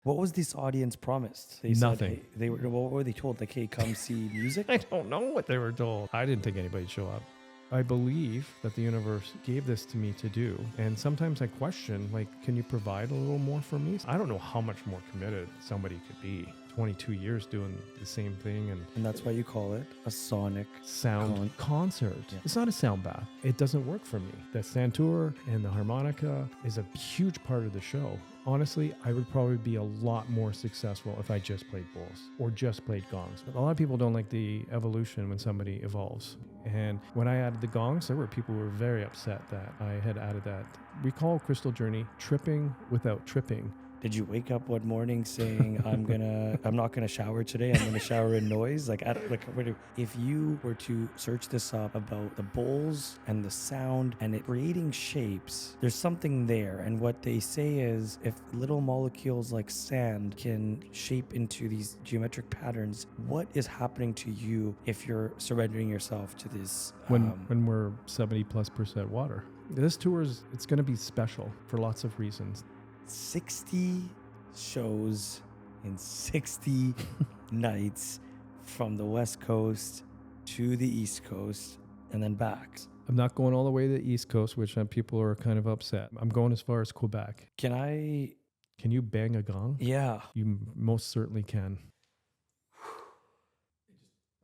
What was this audience promised? They Nothing. Said, hey, what were they told? Like, hey, come see music? I don't know what they were told. I didn't think anybody'd show up. I believe that the universe gave this to me to do. And sometimes I question, like, can you provide a little more for me? I don't know how much more committed somebody could be. 22 years doing the same thing. And that's why you call it a sonic sound concert. Yeah. It's not a sound bath. It doesn't work for me. The santur and the harmonica is a huge part of the show. Honestly, I would probably be a lot more successful if I just played bowls or just played gongs. But a lot of people don't like the evolution when somebody evolves. And when I added the gongs, there were people who were very upset that I had added that. We call Crystal Journey tripping without tripping. Did you wake up one morning saying, I'm not gonna shower today, I'm gonna shower in noise? If you were to search this up about the bowls and the sound and it creating shapes, there's something there. And what they say is if little molecules like sand can shape into these geometric patterns, what is happening to you if you're surrendering yourself to this? When we're 70+% water. This tour it's gonna be special for lots of reasons. 60 shows in 60 nights from the West Coast to the East Coast and then back. I'm not going all the way to the East Coast, which people are kind of upset. I'm going as far as Quebec. Can you bang a gong? Yeah. You most certainly can.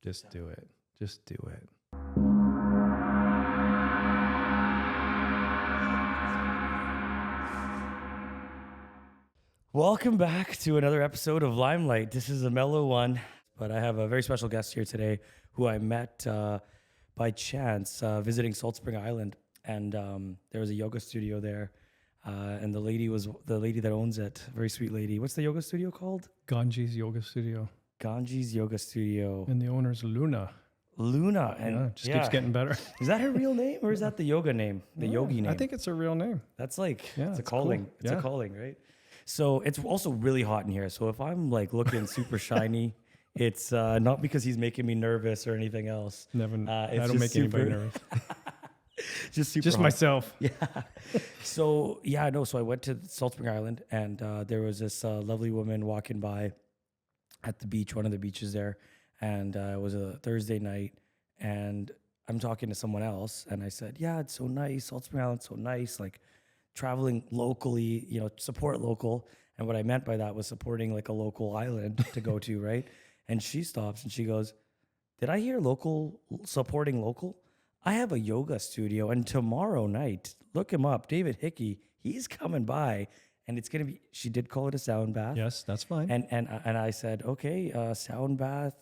Just do it. Just do it. Welcome back to another episode of Limelight. This is a mellow one, but I have a very special guest here today who I met by chance visiting Salt Spring Island, and there was a yoga studio there, and the lady that owns it, very sweet lady. What's the yoga studio called? Ganji's Yoga Studio. Ganji's Yoga Studio. And the owner's Luna. Luna. And keeps getting better. Is that her real name or is that the yoga name? The yogi name? I think it's her real name. That's it's a calling. Cool. It's a calling, right? So it's also really hot in here. So if I'm like looking super shiny, it's not because he's making me nervous or anything else. Never. I don't make anybody nervous. Just hot. Myself. Yeah. So I went to Salt Spring Island and there was this lovely woman walking by at the beach, one of the beaches there. And it was a Thursday night and I'm talking to someone else and I said, yeah, it's so nice. Salt Spring Island's so nice. Like, traveling locally, support local. And what I meant by that was supporting like a local island to go to, right? And she stops and she goes, did I hear local supporting local? I have a yoga studio and tomorrow night, look him up, David Hickey, he's coming by and it's going to be, she did call it a sound bath. Yes, that's fine. And I said, okay, sound bath,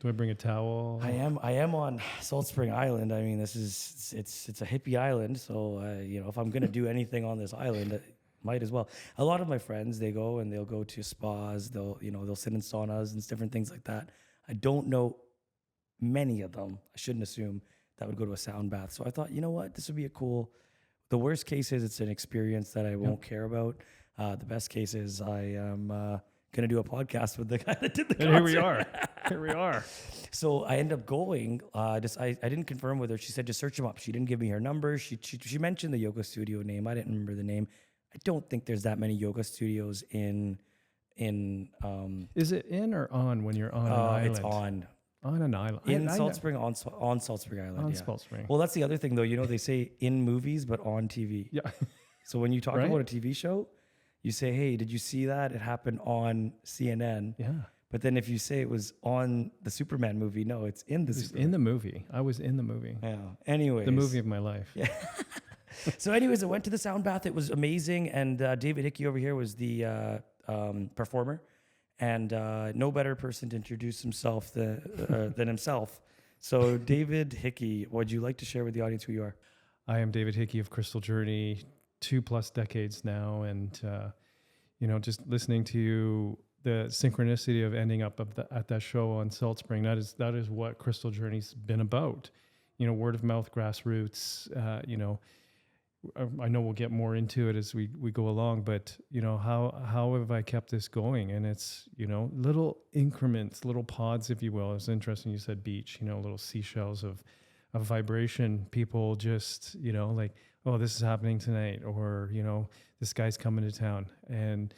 do I bring a towel? I am on Salt Spring Island. I mean, it's a hippie island, so if I'm gonna do anything on this island, I might as well. A lot of my friends, they'll go to spas, they'll sit in saunas and different things like that. I don't know many of them. I shouldn't assume that would go to a sound bath. So I thought, you know what, this would be the worst case is it's an experience that I won't care about. The best case is I am gonna do a podcast with the guy that did the concert. Here we are. So I ended up going. I didn't confirm with her. She said just search him up. She didn't give me her number. She mentioned the yoga studio name. I didn't remember the name. I don't think there's that many yoga studios in. Is it in or on when you're on an island? It's on. On an island. In Salt Spring, on Salt Spring Island. On Salt Spring. Well, that's the other thing though. They say in movies but on TV. Yeah. So when you talk about a TV show, you say, hey, did you see that? It happened on CNN. Yeah. But then if you say it was on the Superman movie, no, it's in the Superman. In the movie. I was in the movie. Yeah. Anyways. The movie of my life. Yeah. So anyways, I went to the sound bath. It was amazing. And David Hickey over here was the performer. And no better person to introduce himself than himself. So David Hickey, would you like to share with the audience who you are? I am David Hickey of Crystal Journey, 2+ decades now. And, just listening to you, the synchronicity of ending up at that show on Salt Spring, that is what Crystal Journey's been about. Word of mouth, grassroots, I know we'll get more into it as we go along, but how have I kept this going? And it's, little increments, little pods, if you will. It's interesting you said beach, little seashells of vibration. People just, like, oh, this is happening tonight, or, this guy's coming to town. And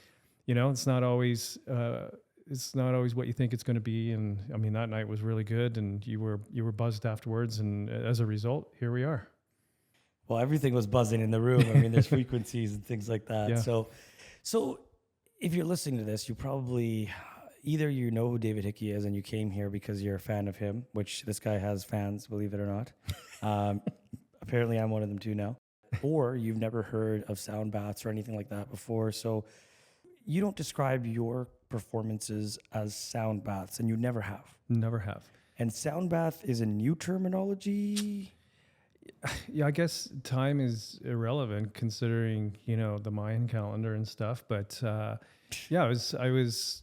it's not always what you think it's going to be. And I mean, that night was really good, and you were buzzed afterwards, and as a result, here we are. Well, everything was buzzing in the room. I mean, there's frequencies and things like that. Yeah. So if you're listening to this, you probably either you know who David Hickey is and you came here because you're a fan of him, which this guy has fans, believe it or not. Apparently, I'm one of them too now. Or you've never heard of sound baths or anything like that before. So you don't describe your performances as sound baths, and you never have. Never have. And sound bath is a new terminology. Yeah, I guess time is irrelevant considering, the Mayan calendar and stuff. But yeah, I was,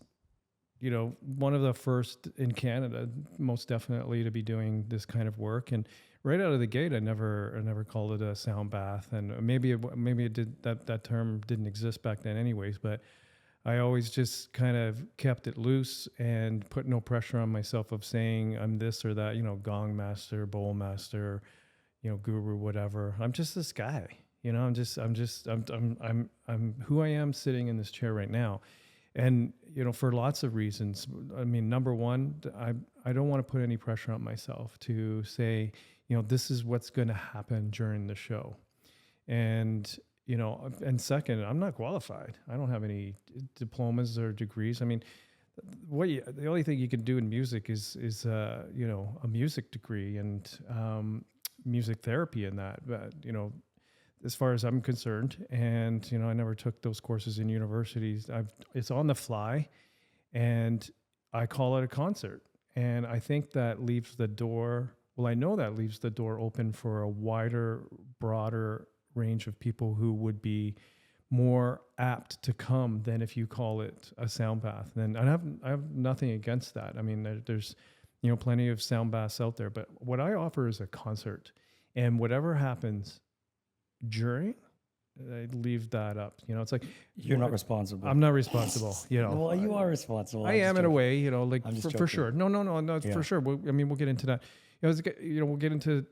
one of the first in Canada, most definitely, to be doing this kind of work. And right out of the gate, I never called it a sound bath. And maybe it did, that term didn't exist back then anyways, but I always just kind of kept it loose and put no pressure on myself of saying I'm this or that, gong master, bowl master, guru, whatever. I'm just this guy, I'm who I am sitting in this chair right now. And, for lots of reasons. I mean, number one, I don't want to put any pressure on myself to say, this is what's going to happen during the show. And, and second, I'm not qualified. I don't have any diplomas or degrees. I mean, the only thing you can do in music is a music degree and music therapy in that. But, as far as I'm concerned, and, I never took those courses in universities. It's on the fly, and I call it a concert. And I think that leaves the door, I know that leaves the door open for a wider, broader range of people who would be more apt to come than if you call it a sound bath. And I have nothing against that. I mean, there's plenty of sound baths out there, but what I offer is a concert, and whatever happens during, I leave that up. It's like you're not responsible. I'm not responsible. Well, you are responsible. I am in a way. Like for sure. No, Yeah. for sure. We'll get into that. We'll get into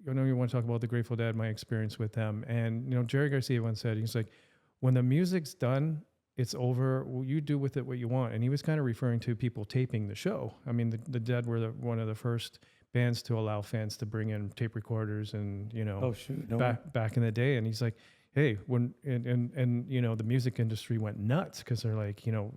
I know you want to talk about the Grateful Dead, my experience with them, and Jerry Garcia once said, he's like, when the music's done, it's over. Well, you do with it what you want. And he was kind of referring to people taping the show. I mean, the Dead were one of the first bands to allow fans to bring in tape recorders and, back in the day. And he's like, hey, when, and the music industry went nuts because they're like, you're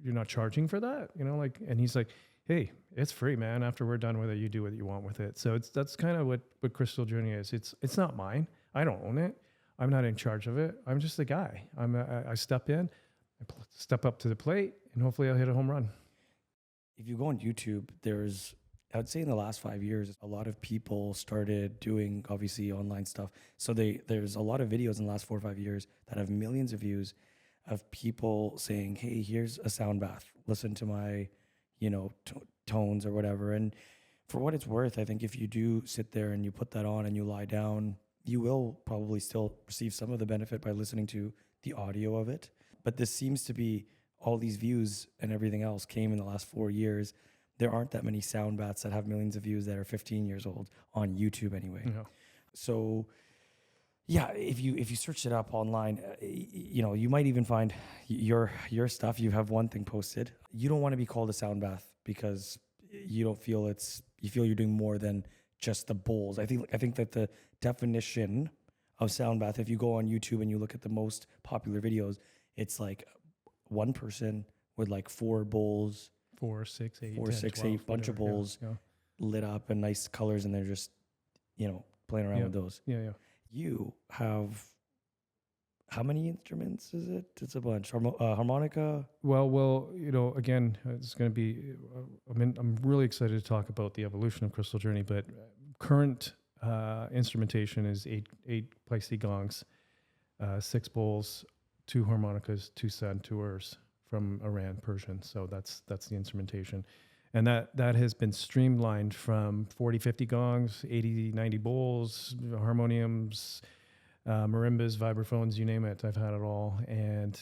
not charging for that, and he's like, hey, it's free, man. After we're done with it, you do what you want with it. So that's kind of what Crystal Journey is. It's not mine. I don't own it. I'm not in charge of it. I'm just a guy. I step in, step up to the plate, and hopefully I'll hit a home run. If you go on YouTube, I would say in the last 5 years, a lot of people started doing obviously online stuff. So there's a lot of videos in the last 4 or 5 years that have millions of views of people saying, hey, here's a sound bath. Listen to my, tones or whatever. And for what it's worth, I think if you do sit there and you put that on and you lie down, you will probably still receive some of the benefit by listening to the audio of it. But this seems to be all these views and everything else came in the last 4 years. There aren't that many sound baths that have millions of views that are 15 years old on YouTube anyway. Yeah. So yeah, if you search it up online, you might even find your stuff. You have one thing posted. You don't want to be called a sound bath because you don't feel you feel you're doing more than just the bowls. I think that the definition of sound bath, if you go on YouTube and you look at the most popular videos, it's like one person with like 4 bowls. 4, 6, 8, 4, 10, 6, 12, 8 bunch of whatever. bowls Yeah. lit up and nice colors, and they're just playing around with those. Yeah. You have how many instruments is it? It's a bunch. Harmonica. Well, again, it's going to be. I'm really excited to talk about the evolution of Crystal Journey, but current instrumentation is eight plexi gongs, 6 bowls, 2 harmonicas, 2 santurs from Iran, Persian. So that's the instrumentation. And that has been streamlined from 40, 50 gongs, 80, 90 bowls, harmoniums, marimbas, vibraphones, you name it. I've had it all. And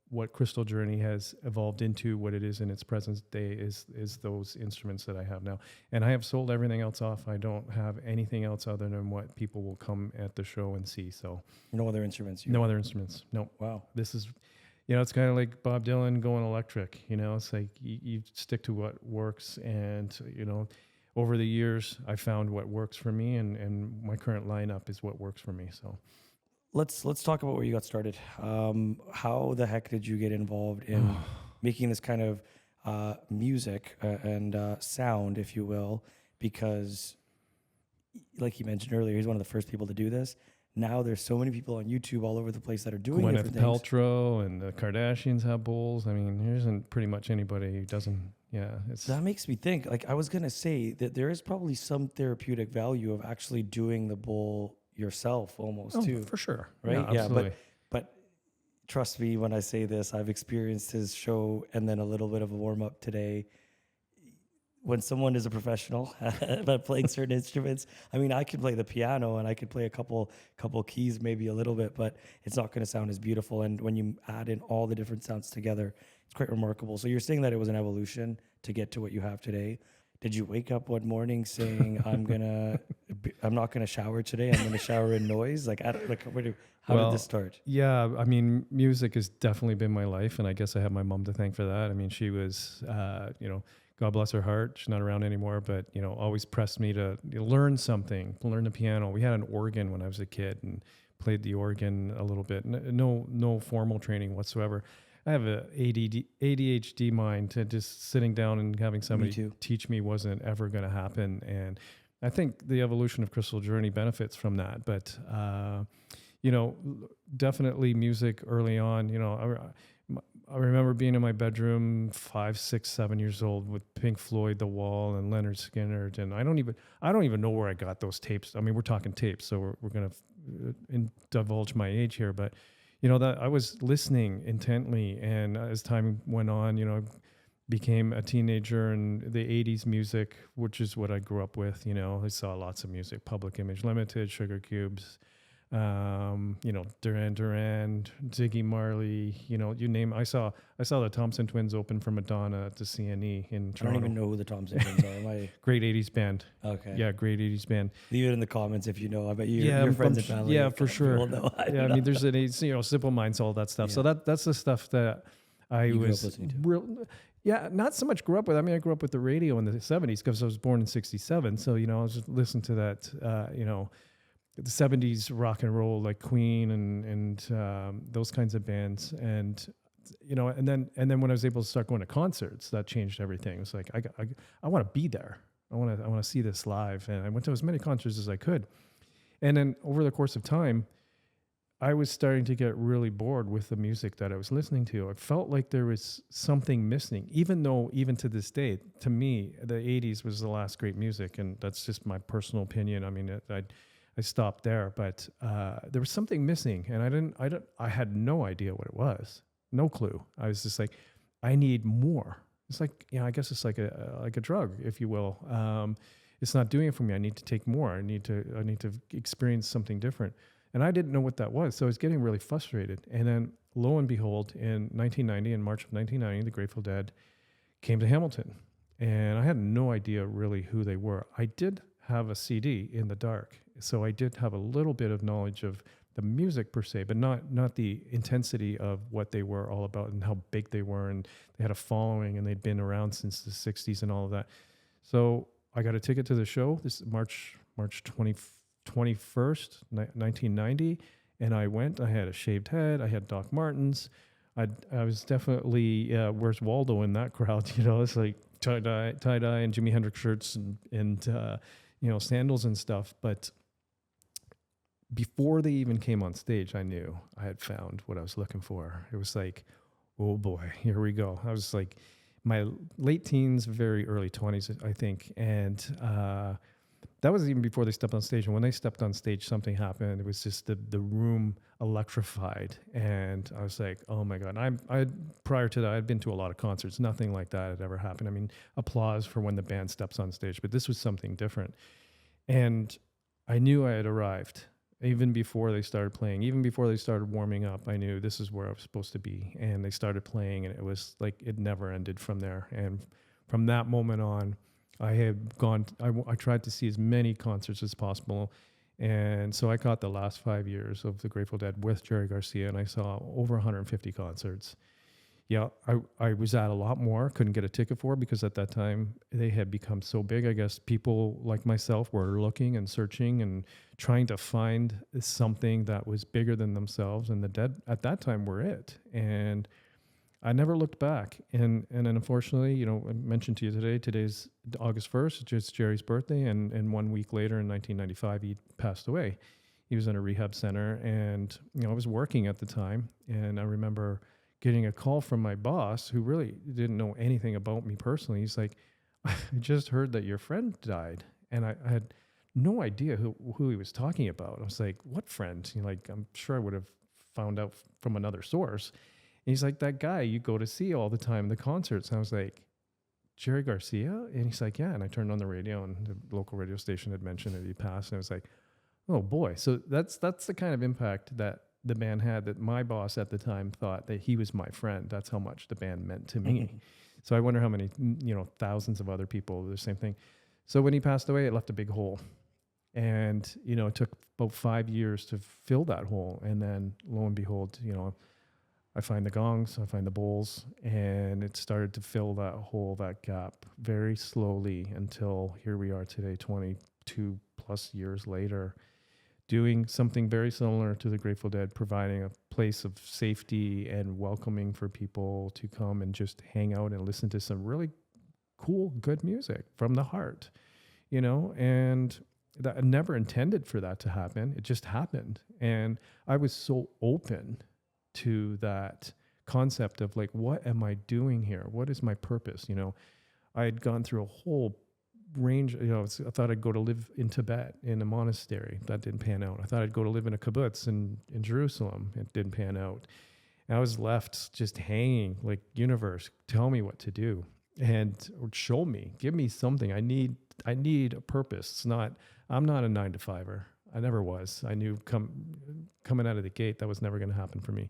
what Crystal Journey has evolved into, what it is in its present day, is those instruments that I have now. And I have sold everything else off. I don't have anything else other than what people will come at the show and see. So no other instruments. No other instruments. No. Wow. This is... it's kind of like Bob Dylan going electric. It's like you stick to what works, and over the years, I found what works for me, and my current lineup is what works for me. So Let's talk about where you got started. How the heck did you get involved in making this kind of music and sound, if you will? Because, like you mentioned earlier, he's one of the first people to do this. Now there's so many people on YouTube all over the place that are doing Gwyneth different things. Paltrow and the Kardashians have bowls. I mean, there isn't pretty much anybody who doesn't. Yeah, That makes me think. Like, I was gonna say that there is probably some therapeutic value of actually doing the bowl yourself, almost too. for sure. Right? Yeah, absolutely. But trust me when I say this. I've experienced his show and then a little bit of a warm up today. When someone is a professional at playing certain instruments, I mean, I can play the piano and I could play a couple keys, maybe a little bit, but it's not going to sound as beautiful. And when you add in all the different sounds together, it's quite remarkable. So you're saying that it was an evolution to get to what you have today. Did you wake up one morning saying, I'm not gonna shower today. I'm gonna shower in noise. How did this start? Yeah, I mean, music has definitely been my life, and I guess I have my mom to thank for that. I mean, she was, God bless her heart. She's not around anymore, but always pressed me to learn something, learn the piano. We had an organ when I was a kid and played the organ a little bit. No formal training whatsoever. I have a ADHD mind, to just sitting down and having somebody teach me wasn't ever going to happen. And I think the evolution of Crystal Journey benefits from that. But, definitely music early on. I remember being in my bedroom 5, 6, 7 years old with Pink Floyd, The Wall, and Leonard Skinner. And I don't even know where I got those tapes. I mean, we're talking tapes, so we're going to divulge my age here, but that I was listening intently, and as time went on, I became a teenager, and the 80s music, which is what I grew up with, I saw lots of music, Public Image Limited, Sugar Cubes, Duran Duran, Ziggy Marley, you name. I saw the Thompson Twins open for Madonna at the CNE in Toronto. I don't even know who the Thompson Twins are. Great 80s band. Okay. Yeah, great 80s band. Leave it in the comments if you know. I bet your friends and family. Yeah, for sure. I mean, there's Simple Minds, all that stuff. Yeah. So that's the stuff that I was listening to. Yeah, not so much grew up with. I mean, I grew up with the radio in the 70s because I was born in 67. So, I was just listening to that, the 70s rock and roll, like Queen and those kinds of bands. And, and then when I was able to start going to concerts, that changed everything. It was like, I want to be there. I want to see this live. And I went to as many concerts as I could. And then over the course of time, I was starting to get really bored with the music that I was listening to. I felt like there was something missing, even though even to this day, to me, the 80s was the last great music. And that's just my personal opinion. I mean, I stopped there, but there was something missing, and I had no idea what it was. No clue. I was just like, I need more. It's like, I guess it's like a drug, if you will. It's not doing it for me. I need to take more. I need to experience something different. And I didn't know what that was. So I was getting really frustrated. And then lo and behold, in March of 1990, the Grateful Dead came to Hamilton. And I had no idea really who they were. I did have a CD in the dark. So I did have a little bit of knowledge of the music per se, but not the intensity of what they were all about and how big they were. And they had a following, and they'd been around since the 60s and all of that. So I got a ticket to the show. This is March 21st, 1990. And I went. I had a shaved head. I had Doc Martens. I was definitely, where's Waldo in that crowd? It's like tie-dye and Jimi Hendrix shirts and sandals and stuff. But before they even came on stage, I knew I had found what I was looking for. It was like, oh boy, here we go. I was like my late teens, very early 20s, I think. And that was even before they stepped on stage. And when they stepped on stage, something happened. It was just the room electrified. And I was like, oh my God. Prior to that, I'd been to a lot of concerts. Nothing like that had ever happened. I mean, applause for when the band steps on stage, but this was something different. And I knew I had arrived. Even before they started playing, even before they started warming up, I knew this is where I was supposed to be. And they started playing, and it was like it never ended from there. And from that moment on, I had gone. I tried to see as many concerts as possible, And so I caught the last 5 years of the Grateful Dead with Jerry Garcia, and I saw over 150 concerts. Yeah, I was at a lot more, couldn't get a ticket for, because at that time they had become so big. I guess people like myself were looking and searching and trying to find something that was bigger than themselves. And the Dead at that time were it. And I never looked back. And then unfortunately, you know, I mentioned to you today, today's August 1st, it's Jerry's birthday. And 1 week later in 1995, he passed away. He was in a rehab center. And, you know, I was working at the time. And I remember getting a call from my boss, who really didn't know anything about me personally. He's like, I just heard that your friend died. And I had no idea who he was talking about. I was like, what friend? You know, like, I'm sure I would have found out from another source. And he's like, that guy you go to see all the time, the concerts. And I was like, Jerry Garcia? And he's like, yeah. And I turned on the radio, and the local radio station had mentioned that he passed. And I was like, oh boy. So that's the kind of impact that the band had, that my boss at the time thought that he was my friend. That's how much the band meant to me. So I wonder how many, you know, thousands of other people, the same thing. So when he passed away, it left a big hole. And, you know, it took about 5 years to fill that hole. And then lo and behold, you know, I find the gongs, I find the bowls, and it started to fill that hole, that gap, very slowly, until here we are today, 22 plus years later, doing something very similar to the Grateful Dead, providing a place of safety and welcoming for people to come and just hang out and listen to some really cool, good music from the heart, you know. And that I never intended for that to happen. It just happened. And I was so open to that concept of like, what am I doing here? What is my purpose? You know, I had gone through a whole range, you know, I thought I'd go to live in Tibet in a monastery. That didn't pan out. I thought I'd go to live in a kibbutz in Jerusalem. It didn't pan out. And I was left just hanging, like, universe, tell me what to do, and or show me, give me something. I need a purpose. It's not, I'm not a 9-to-5er. I never was. I knew coming out of the gate that was never going to happen for me.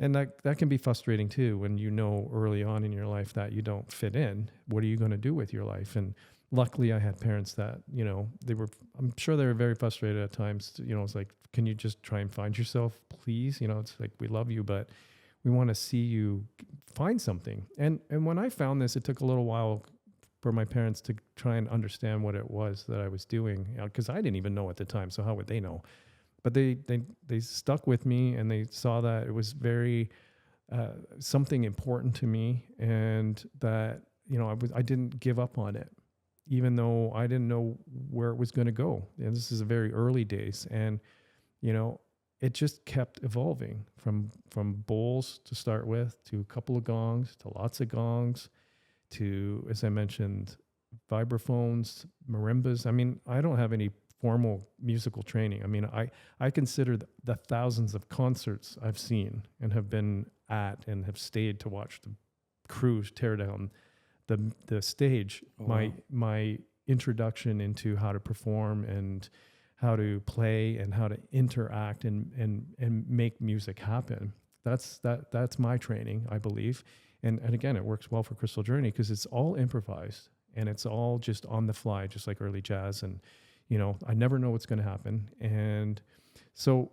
And that can be frustrating too, when you know early on in your life that you don't fit in. What are you going to do with your life? And luckily I had parents that, you know, I'm sure they were very frustrated at times. You know, it's like, can you just try and find yourself, please? You know, it's like, we love you, but we want to see you find something. And when I found this, it took a little while for my parents to try and understand what it was that I was doing, because I didn't even know at the time. So how would they know? But they stuck with me, and they saw that it was very something important to me, and that, you know, I didn't give up on it, even though I didn't know where it was going to go. And this is a very early days, and, you know, it just kept evolving from bowls to start with, to a couple of gongs, to lots of gongs, to, as I mentioned, vibraphones, marimbas. I mean, I don't have any formal musical training. I mean, I consider the thousands of concerts I've seen and have been at and have stayed to watch the crews tear down the stage, my introduction into how to perform and how to play and how to interact and make music happen. That's my training, I believe. And again, it works well for Crystal Journey because it's all improvised and it's all just on the fly, just like early jazz. And, you know, I never know what's going to happen. And so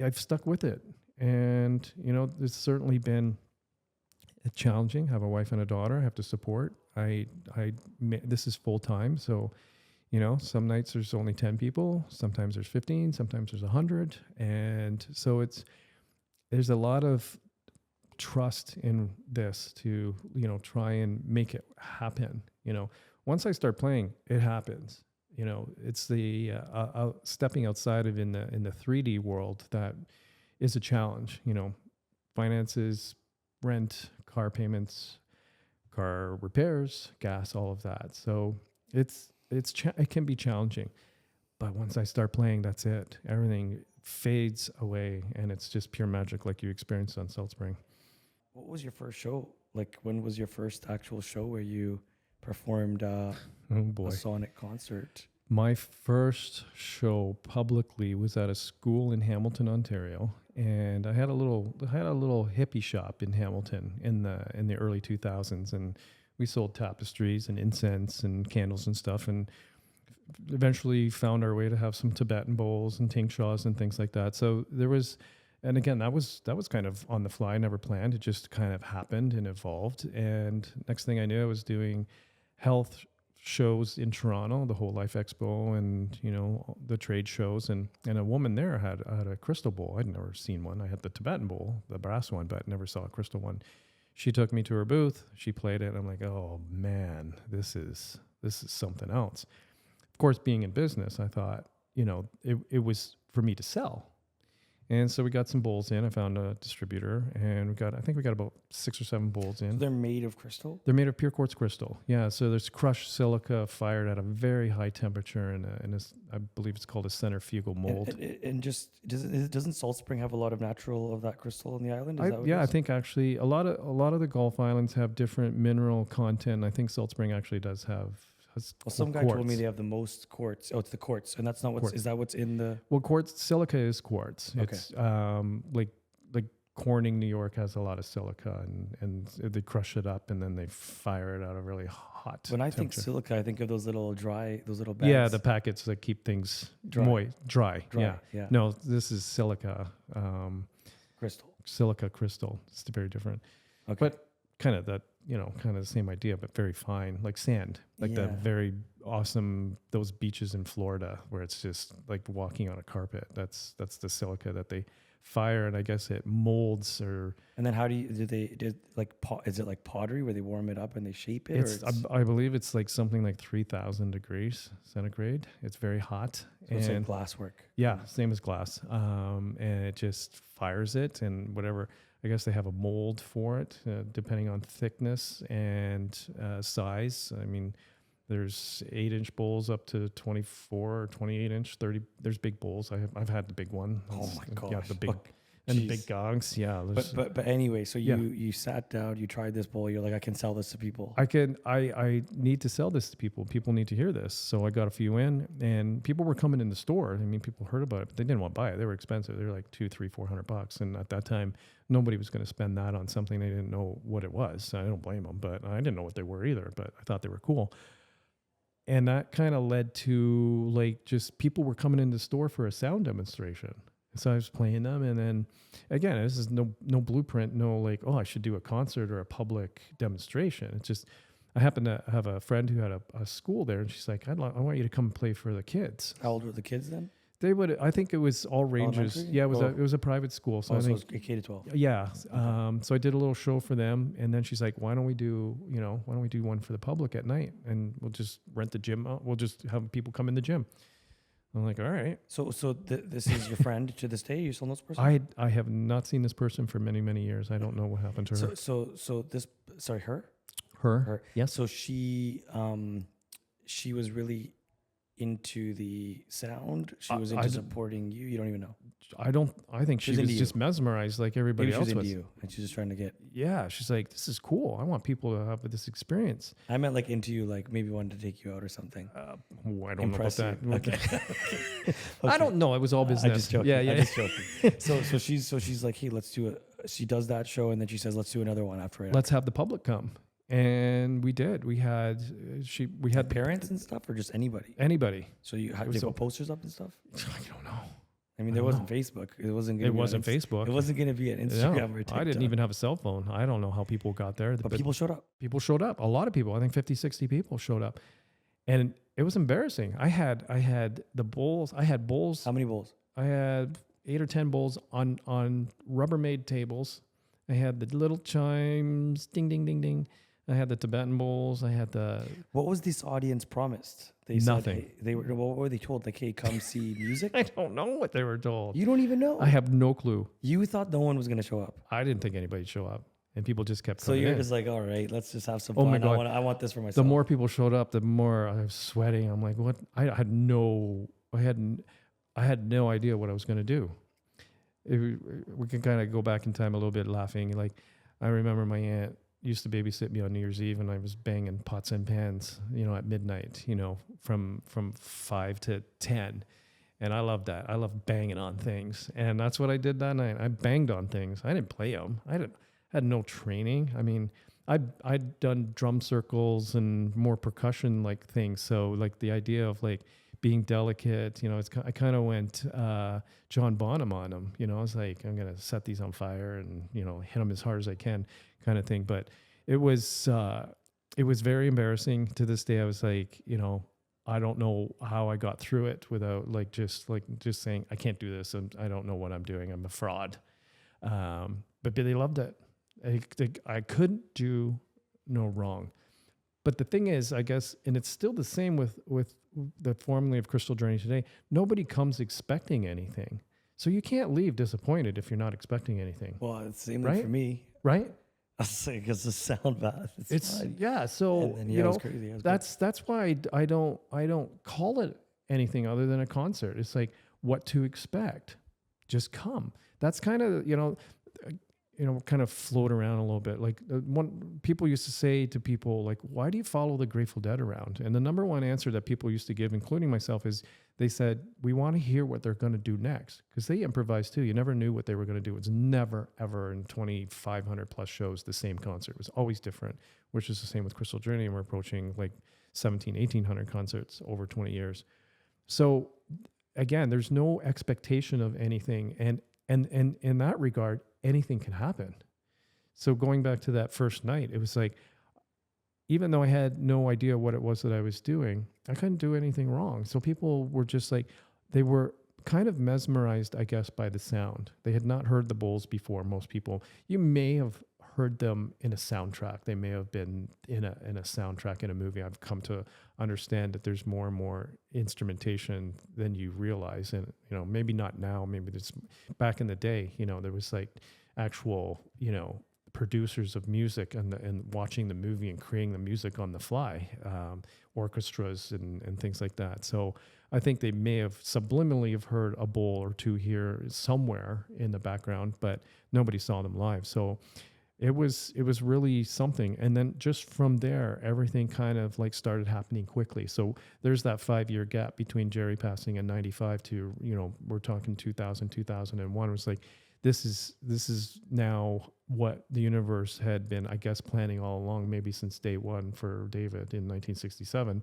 I've stuck with it. And, you know, there's certainly been challenging. I have a wife and a daughter I have to support. This is full time. So, you know, some nights there's only 10 people, sometimes there's 15, sometimes there's 100. And so there's a lot of trust in this to, you know, try and make it happen. You know, once I start playing, it happens. You know, it's the stepping outside of in the 3D world that is a challenge. You know, finances, rent, car payments, car repairs, gas, all of that. So it can be challenging, but once I start playing, that's it. Everything fades away, and it's just pure magic, like you experienced on Salt Spring. What was your first show? Like, when was your first actual show where you performed a sonic concert? My first show publicly was at a school in Hamilton, Ontario, and I had a little hippie shop in Hamilton in the early 2000s, and we sold tapestries and incense and candles and stuff. And eventually found our way to have some Tibetan bowls and tingshaws and things like that. So there was, and again, that was kind of on the fly, never planned. It just kind of happened and evolved. And next thing I knew, I was doing health shows in Toronto, the Whole Life Expo, and the trade shows, and a woman there had a crystal bowl. I'd never seen one. I had the Tibetan bowl, the brass one, but never saw a crystal one. She took me to her booth. She played it. I'm like, oh man, this is something else. Of course, being in business, I thought, it was for me to sell. And so we got some bowls in. I found a distributor, and I think we got about 6 or 7 bowls in. So they're made of crystal? They're made of pure quartz crystal. Yeah. So there's crushed silica fired at a very high temperature, and I believe it's called a centrifugal mold. And just doesn't Salt Spring have a lot of natural of that crystal on the island? Is that what I think actually a lot of the Gulf Islands have different mineral content. I think Salt Spring actually does have. Some guy told me they have the most quartz. Oh, it's the quartz, and that's not what's. Is that what's in the? Well, quartz silica is quartz. Okay. It's like Corning, New York has a lot of silica, and they crush it up and then they fire it at a really hot. When I think silica, I think of those little bags. Yeah, the packets that keep things dry. Yeah. No, this is silica. Crystal. Silica crystal. It's very different. Okay. But kind of that. Kind of the same idea, but very fine, like sand, the very awesome, those beaches in Florida where it's just like walking on a carpet. That's the silica that they fire, and I guess it molds or. And then how is it like pottery where they warm it up and they shape it? I believe it's like something like 3,000 degrees centigrade. It's very hot. So it's like glass work. Yeah, same as glass. And it just fires it and whatever. I guess they have a mold for it, depending on thickness and size. I mean, there's 8-inch bowls up to 24 or 28-inch, 30. There's big bowls. I've had the big one. Oh my gosh. Yeah, the big and the big gongs. Yeah. But anyway, so you sat down, you tried this bowl. You're like, I can sell this to people. I need to sell this to people. People need to hear this. So I got a few in, and people were coming in the store. I mean, people heard about it, but they didn't want to buy it. They were expensive. They were like $200-$400, and at that time, nobody was going to spend that on something they didn't know what it was. I don't blame them, but I didn't know what they were either. But I thought they were cool. And that kind of led to like just people were coming into the store for a sound demonstration. So I was playing them, and then again, this is no blueprint, no like, oh, I should do a concert or a public demonstration. It's just I happen to have a friend who had a school there, and she's like, I want you to come play for the kids. How old were the kids then? They would. I think it was all ranges. Elementary? Yeah, it was a private school. So I think so it was K to 12. Yeah. So I did a little show for them, and then she's like, why don't we do one for the public at night, and we'll just rent the gym out. We'll just have people come in the gym. I'm like, all right. So this is your friend to this day? You still know this person? I have not seen this person for many, many years. I don't know what happened to her. So this, sorry, her? Her. Yes. So she was really into the sound. She was into supporting you. You don't even know. I think she was just mesmerized like everybody else was. She was into you, and she's just trying to get. Yeah, she's like, this is cool. I want people to have this experience. I meant like into you, like maybe wanted to take you out or something. I don't know about that. Okay. Okay. I don't know. It was all business. I just joking. Yeah. I just joking. So she's like, hey, let's do it. She does that show, and then she says, let's do another one after it. Let's have the public come. And we did. We had parents and stuff, or just anybody. Anybody. So you had put posters up and stuff. I don't know. I mean, there wasn't Facebook. It wasn't. Facebook. It wasn't going to be an Instagram or TikTok. I didn't even have a cell phone. I don't know how people got there. But people showed up. People showed up. A lot of people. I think 50, 60 people showed up, and it was embarrassing. I had the bowls. I had bowls. How many bowls? I had 8 or 10 bowls on Rubbermaid tables. I had the little chimes, ding, ding, ding, ding. I had the Tibetan bowls. I had the. What was this audience promised? They nothing. Said, they were. What were they told? Like, hey, come see music. I don't know what they were told. You don't even know. I have no clue. You thought no one was going to show up. I didn't think anybody'd show up, and people just kept. So coming you're in. just like, all right, let's just have some Oh fun. my God. I want this for myself. The more people showed up, the more I was sweating. I'm like, what? I had no idea what I was going to do. We can kind of go back in time a little bit, laughing. Like, I remember my aunt used to babysit me on New Year's Eve, and I was banging pots and pans, at midnight, from 5 to 10. And I loved that. I love banging on things. And that's what I did that night. I banged on things. I didn't play them. Had no training. I mean, I'd done drum circles and more percussion like things. So like the idea of like being delicate, I kind of went John Bonham on them. I was like, I'm gonna set these on fire and hit them as hard as I can, kind of thing. But it was very embarrassing. To this day, I was like, I don't know how I got through it without just saying I can't do this and I don't know what I'm doing. I'm a fraud. But they loved it. I couldn't do no wrong. But the thing is, I guess, and it's still the same with the formula of Crystal Journey today, nobody comes expecting anything. So you can't leave disappointed if you're not expecting anything. Well, it's the same right? for me. Right? I was like, it's a sound bath. It's fine. Yeah. So and then, it was crazy. It was that's why I don't call it anything other than a concert. It's like what to expect. Just come. That's kind of kind of float around a little bit. Like one people used to say to people, like, why do you follow the Grateful Dead around? And the number one answer that people used to give, including myself, is they said, we want to hear what they're going to do next. Because they improvise too. You never knew what they were going to do. It's never, ever in 2,500 plus shows, the same concert. It was always different, which is the same with Crystal Journey. And we're approaching like 1,800 concerts over 20 years. So again, there's no expectation of anything. And in that regard, anything can happen. So going back to that first night, it was like, even though I had no idea what it was that I was doing, I couldn't do anything wrong. So people were just like, they were kind of mesmerized, I guess, by the sound. They had not heard the bowls before, most people. You may have heard them in a soundtrack. They may have been in a soundtrack in a movie. I've come to understand that there's more and more instrumentation than you realize. And, maybe not now, maybe this back in the day, there was like actual, producers of music and watching the movie and creating the music on the fly, orchestras and things like that. So I think they may have subliminally have heard a bowl or two here somewhere in the background, but nobody saw them live. So it was really something. And then just from there, everything kind of like started happening quickly. So there's that 5-year gap between Jerry passing in 95 to, we're talking 2000, 2001. It was like, this is now what the universe had been, I guess, planning all along, maybe since day one for David in 1967.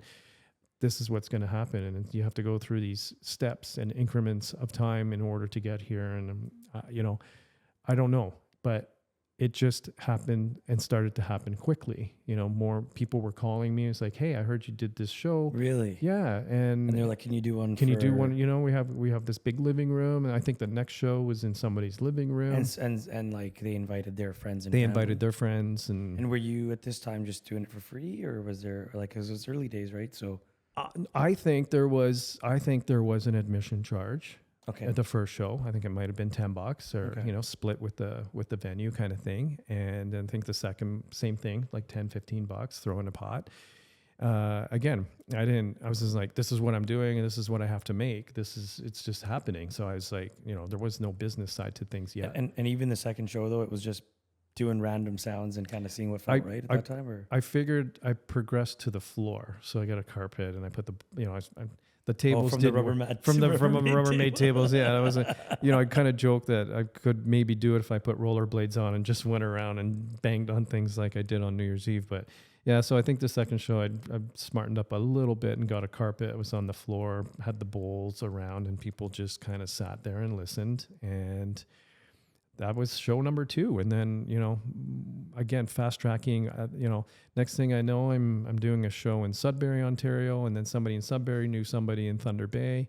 This is what's going to happen. And you have to go through these steps and increments of time in order to get here. And, I don't know, but it just happened and started to happen quickly. More people were calling me. It's like, hey, I heard you did this show. Really? Yeah. And they're like, can you do one? Can you do one? We have this big living room, and I think the next show was in somebody's living room. And like they invited their friends and they family. invited their friends. And were you at this time just doing it for free, or was there because it was early days, right? So I think there was an admission charge. Okay. At the first show, I think it might have been $10 or, split with the venue kind of thing. And then I think the second, same thing, like $10-15, throw in a pot. Again, I was just like, this is what I'm doing and this is what I have to make. It's just happening. So I was like, there was no business side to things yet. And even the second show though, it was just doing random sounds and kind of seeing what felt right at that time, or? I figured I progressed to the floor. So I got a carpet and I put the tables from the rubbermaid from Rubbermaid tables. Yeah, that was I kind of joked that I could maybe do it if I put rollerblades on and just went around and banged on things like I did on New Year's Eve. But yeah, so I think the second show I smartened up a little bit and got a carpet. It was on the floor, had the bowls around, and people just kind of sat there and listened. And that was show number 2. And then, again, fast tracking, next thing I know, I'm doing a show in Sudbury, Ontario. And then somebody in Sudbury knew somebody in Thunder Bay.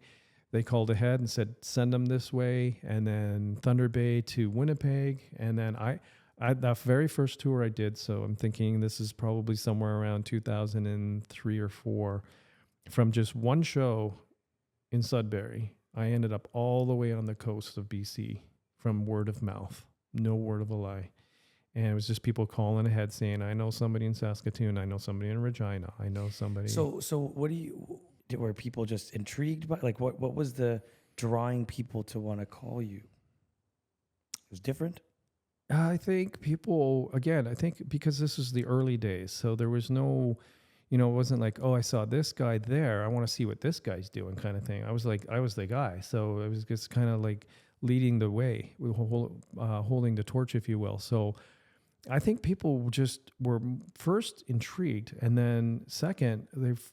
They called ahead and said, send them this way. And then Thunder Bay to Winnipeg. And then I that very first tour I did. So I'm thinking this is probably somewhere around 2003 or 4. From just one show in Sudbury, I ended up all the way on the coast of BC. From word of mouth, no word of a lie. And it was just people calling ahead saying, I know somebody in Saskatoon, I know somebody in Regina, I know somebody. So what were people just intrigued by? Like what was the drawing people to want to call you? It was different? I think people, again, because this was the early days, so there was no, it wasn't like, oh, I saw this guy there, I want to see what this guy's doing kind of thing. I was the guy. So it was just kind of like leading the way, holding the torch, if you will. So I think people just were first intrigued, and then second,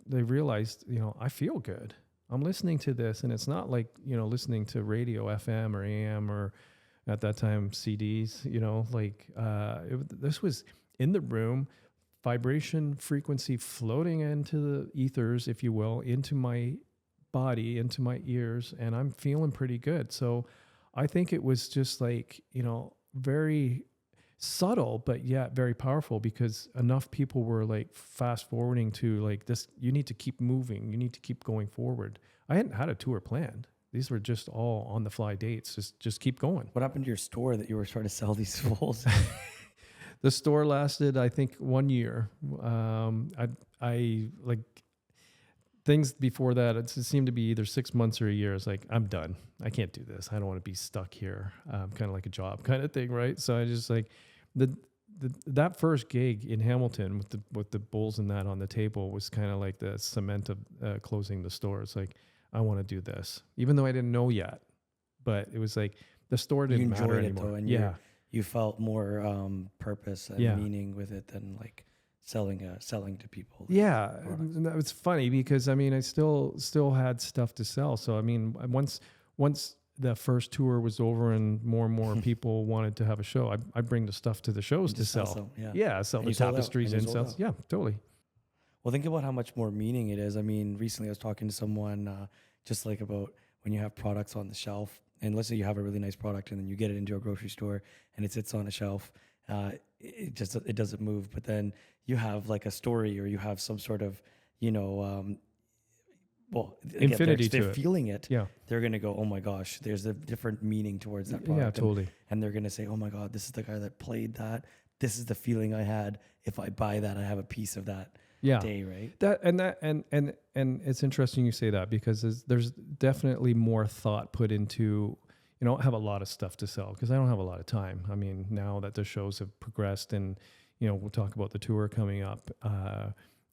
they realized, I feel good. I'm listening to this, and it's not like listening to radio, FM or AM, or at that time CDs. This was in the room, vibration, frequency floating into the ethers, if you will, into my body, into my ears, and I'm feeling pretty good. So I think it was just like very subtle, but yet very powerful, because enough people were like fast forwarding to like this, you need to keep moving, you need to keep going forward. I hadn't had a tour planned. These were just all on the fly dates. Just keep going. What happened to your store that you were trying to sell these bowls? The store lasted, I think, 1 year. I like things before that. It seemed to be either 6 months or a year. It's like, I'm done. I can't do this. I don't want to be stuck here. Kind of like a job kind of thing, right? So I just like that first gig in Hamilton with the bowls and that on the table was kind of like the cement of closing the store. It's like, I want to do this, even though I didn't know yet. But it was like the store didn't matter anymore. Though, and you felt more purpose and meaning with it than like selling to people. Yeah, and that was funny because I mean I still had stuff to sell. So I mean once the first tour was over and more people wanted to have a show, I bring the stuff to the shows to sell. Sell the tapestries and sell. Yeah, totally. Well, think about how much more meaning it is. I mean, recently I was talking to someone just like about when you have products on the shelf, and let's say you have a really nice product and then you get it into a grocery store and it sits on a shelf. It doesn't move, but then you have like a story or you have some sort of, infinity they're to it. Feeling it. Yeah. They're going to go, oh my gosh, there's a different meaning towards that product. Yeah, totally. And they're going to say, oh my God, this is the guy that played that. This is the feeling I had. If I buy that, I have a piece of that day, right? And it's interesting you say that because there's definitely more thought put into, I don't have a lot of stuff to sell because I don't have a lot of time. I mean, now that the shows have progressed and, we'll talk about the tour coming up,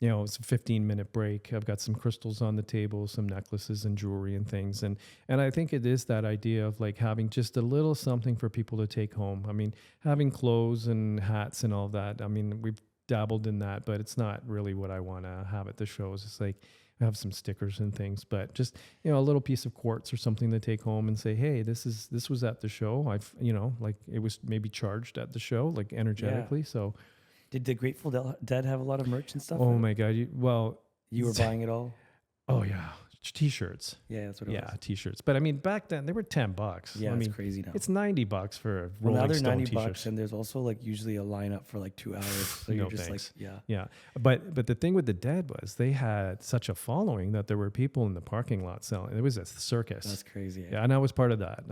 it's a 15-minute break. I've got some crystals on the table, some necklaces and jewelry and things. And I think it is that idea of like having just a little something for people to take home. I mean, having clothes and hats and all that. I mean, we've dabbled in that, but it's not really what I want to have at the shows. It's like I have some stickers and things, but just, a little piece of quartz or something to take home and say, hey, this was at the show. I've, like it was maybe charged at the show, like energetically. Yeah. So did the Grateful Dead have a lot of merch and stuff? Oh my God. You were buying it all? Oh yeah. T-shirts. Yeah, that's what it was. Yeah, T-shirts. But I mean, back then they were $10. Yeah, it's crazy now. It's $90 for a Rolling now they're Stone $90, T-shirt. And there's also like usually a lineup for like 2 hours. So you're just thanks. Like, yeah. But the thing with the Dead was they had such a following that there were people in the parking lot selling. It was a circus. That's crazy. Yeah, and I was part of that.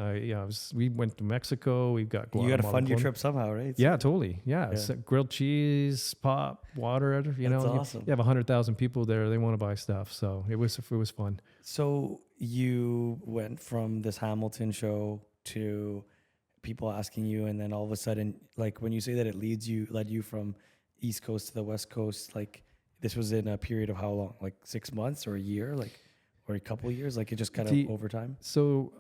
We went to Mexico. We've got Guatemala. You got to fund your trip somehow, right? Yeah, totally. Yeah. So grilled cheese, pop, water. That's awesome. You have 100,000 people there. They want to buy stuff. So it was fun. So you went from this Hamilton show to people asking you, and then all of a sudden, like when you say that it led you from East Coast to the West Coast, like this was in a period of how long? Like 6 months or a year, or a couple of years? Like it just kind of over time? So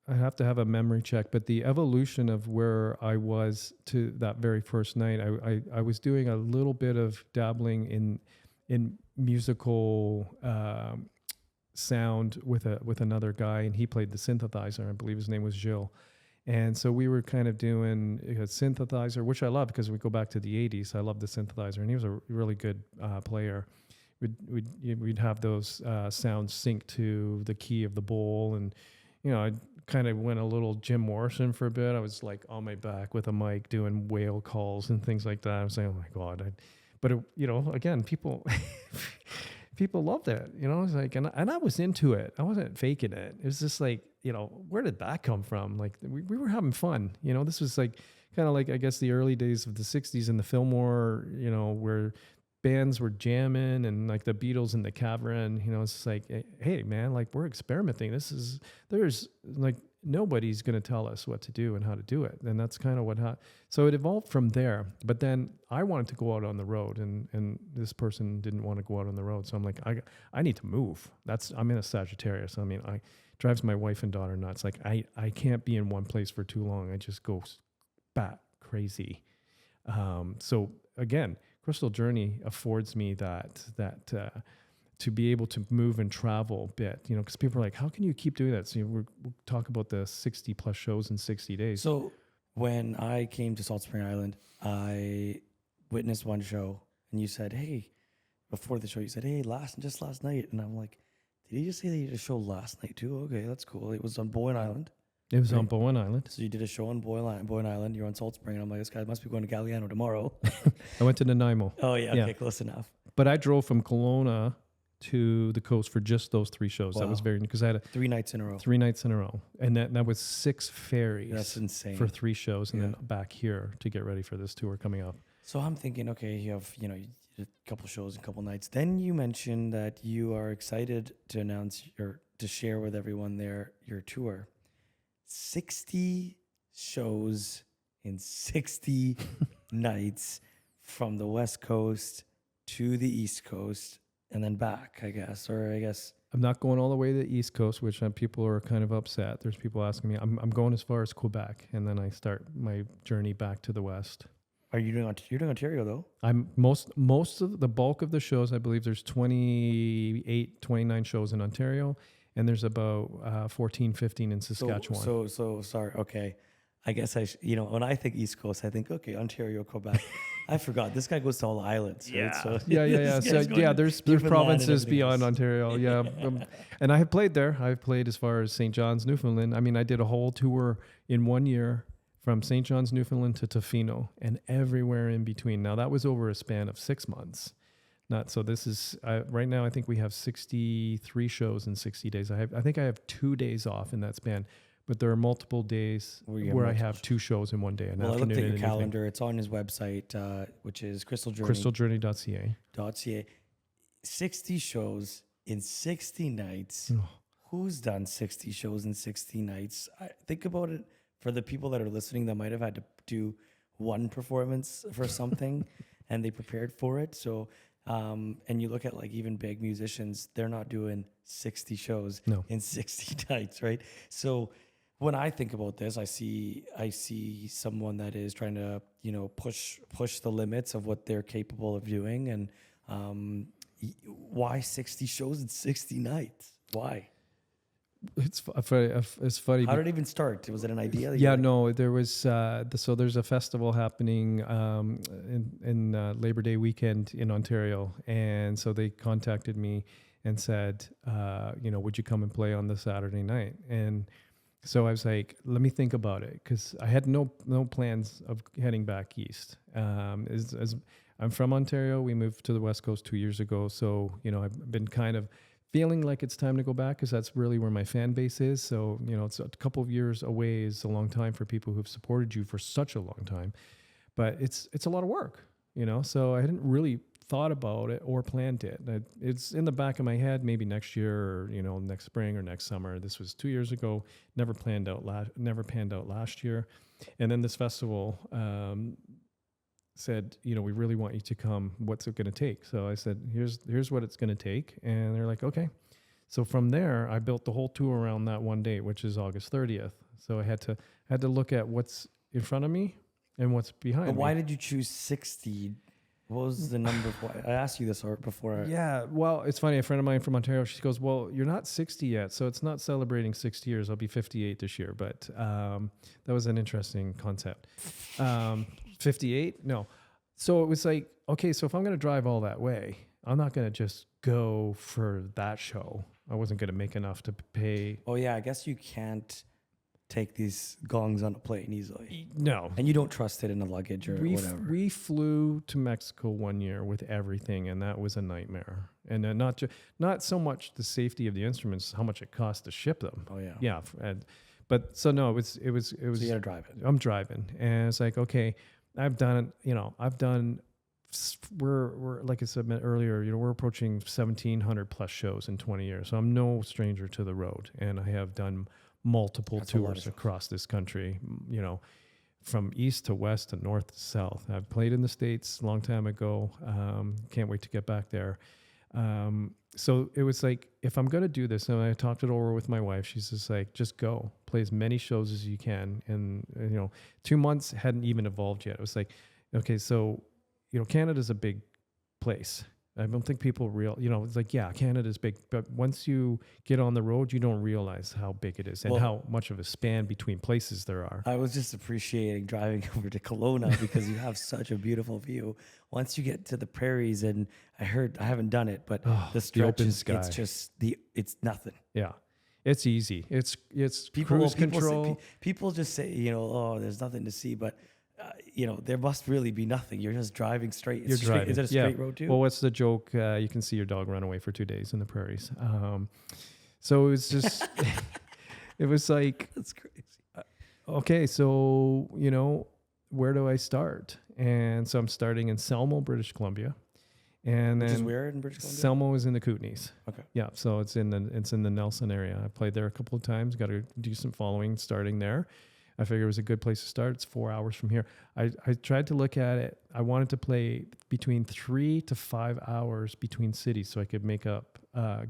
I have to have a memory check, but the evolution of where I was to that very first night, I was doing a little bit of dabbling in musical sound with another guy, and he played the synthesizer. I believe his name was Gilles. And so we were kind of doing a synthesizer, which I love because we go back to the 80s. I love the synthesizer, and he was a really good player. We'd have those sounds sync to the key of the bowl, and I kind of went a little Jim Morrison for a bit. I was like on my back with a mic doing whale calls and things like that. I was like, oh my God. But again, people loved it, it's like, and I was into it. I wasn't faking it. It was just like, where did that come from? Like we were having fun, this was like kind of like, I guess the early days of the 60s in the Fillmore, where bands were jamming and like the Beatles in the Cavern, it's just like, hey man, like we're experimenting. There's like, nobody's going to tell us what to do and how to do it. And that's kind of so it evolved from there. But then I wanted to go out on the road, and this person didn't want to go out on the road. So I'm like, I need to move. I'm in a Sagittarius. I mean, drives my wife and daughter nuts. Like I can't be in one place for too long. I just go bat crazy. So again, Crystal Journey affords me that to be able to move and travel a bit, because people are like, how can you keep doing that? So we'll talk about the 60 plus shows in 60 days. So when I came to Salt Spring Island, I witnessed one show, and you said, hey, before the show, you said, hey, just last night. And I'm like, did you just say that you did a show last night too? Okay, that's cool. It was on Boyne Island. It was on Bowen Island. So you did a show on Boyne Island. You're on Salt Spring. And I'm like, this guy must be going to Galliano tomorrow. I went to Nanaimo. Oh, yeah. Okay, close enough. But I drove from Kelowna to the coast for just those 3 shows. Wow. That was because I had 3 nights in a row. 3 nights in a row. And that was 6 ferries. That's insane. For 3 shows and then back here to get ready for this tour coming up. So I'm thinking, okay, you have, you did a couple shows, a couple nights. Then you mentioned that you are excited to announce or to share with everyone your tour. 60 shows in 60 nights from the West Coast to the East Coast and then back, I guess. I'm not going all the way to the East Coast, which people are kind of upset. There's people asking me. I'm going as far as Quebec, and then I start my journey back to the West. Are you doing? You're doing Ontario though. I'm most of the bulk of the shows. I believe there's 29 shows in Ontario, and there's about 14, 15 in Saskatchewan. So sorry. Okay, I guess when I think East Coast, I think okay, Ontario, Quebec. I forgot this guy goes to all the islands. Right? Yeah, So yeah. So there's provinces beyond Ontario. Yeah, and I have played there. I've played as far as St. John's, Newfoundland. I mean, I did a whole tour in 1 year. From St. John's, Newfoundland to Tofino and everywhere in between. Now, that was over a span of 6 months. This is, right now, I think we have 63 shows in 60 days. I think I have 2 days off in that span, but there are multiple days where I have 2 shows in one day. I looked at your calendar. Evening. It's on his website, which is crystaljourney.ca. 60 shows in 60 nights. Oh. Who's done 60 shows in 60 nights? Think about it. For the people that are listening that might have had to do one performance for something and they prepared for it. So, and you look at like even big musicians, they're not doing 60 shows in 60 nights, right? So when I think about this, I see someone that is trying to, push the limits of what they're capable of doing. And why 60 shows in 60 nights? Why? It's funny. How did it even start? Was it an idea? There was so there's a festival happening in Labor Day weekend in Ontario, and so they contacted me and said, would you come and play on the Saturday night? And so I was like, let me think about it, because I had no plans of heading back east. As I'm from Ontario, we moved to the West Coast 2 years ago, so I've been kind of feeling like it's time to go back, because that's really where my fan base is. So, it's a couple of years away is a long time for people who've supported you for such a long time, but it's a lot of work, so I hadn't really thought about it or planned it. It's in the back of my head, maybe next year or, next spring or next summer. This was 2 years ago, never panned out last year. And then this festival, said, we really want you to come. What's it going to take? So I said, here's what it's going to take. And they're like, okay. So from there, I built the whole tour around that one date, which is August 30th. So I had to look at what's in front of me and what's behind me. Why did you choose 60? What was the number? I asked you this before. Yeah, well, it's funny. A friend of mine from Ontario, she goes, well, you're not 60 yet, so it's not celebrating 60 years. I'll be 58 this year. But that was an interesting concept. 58? No. So it was like, okay, so if I'm going to drive all that way, I'm not going to just go for that show. I wasn't going to make enough to pay. Oh, yeah. I guess you can't take these gongs on a plane easily. No. And you don't trust it in the luggage or whatever. We flew to Mexico 1 year with everything, and that was a nightmare. And not so much the safety of the instruments, how much it costs to ship them. Oh, yeah. Yeah. But so no, it was. So you got to drive it. I'm driving. And it's like, okay, we're like I said earlier, we're approaching 1,700 plus shows in 20 years. So I'm no stranger to the road, and I have done multiple tours across this country, from east to west to north to south. I've played in the States a long time ago. Can't wait to get back there. So it was like, if I'm going to do this, and I talked it over with my wife, she's just like, just go play as many shows as you can. And, 2 months hadn't even evolved yet. It was like, Okay, so Canada's a big place. I don't think people it's like, yeah, Canada's big, but once you get on the road, you don't realize how big it is and Well, how much of a span between places there are. I was just appreciating driving over to Kelowna because you have such a beautiful view. Once you get to the prairies, and I haven't done it, but Oh, the the stretch open is, sky. it's nothing. Yeah, it's easy. It's People, cruise people control. people just say, oh, there's nothing to see, but there must really be nothing. You're just driving straight. You're driving. Is it a straight road too? Well, what's the joke? You can see your dog run away for 2 days in the prairies. So it was just, it was like, That's crazy. okay, so, where do I start? And so I'm starting in Selmo, British Columbia. And Which then is where in British Columbia? Selmo is in the Kootenays. Okay. Yeah, so it's in the Nelson area. I played there a couple of times, got a decent following starting there. I figured it was a good place to start. It's 4 hours from here. I tried to look at it. I wanted to play between 3 to 5 hours between cities so I could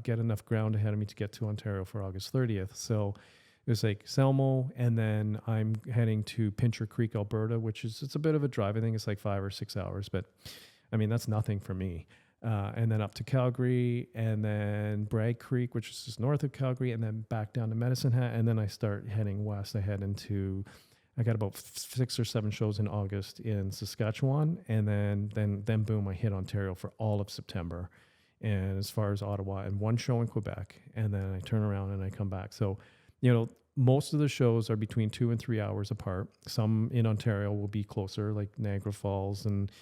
get enough ground ahead of me to get to Ontario for August 30th. So it was like Selmo, and then I'm heading to Pincher Creek, Alberta, it's a bit of a drive. I think it's like 5 or 6 hours, but I mean, that's nothing for me. And then up to Calgary, and then Bragg Creek, which is just north of Calgary, and then back down to Medicine Hat. And then I start heading west. I got about 6 or 7 shows in August in Saskatchewan. And then boom, I hit Ontario for all of September. And as far as Ottawa, and 1 show in Quebec. And then I turn around and I come back. So, most of the shows are between 2 and 3 hours apart. Some in Ontario will be closer, like Niagara Falls and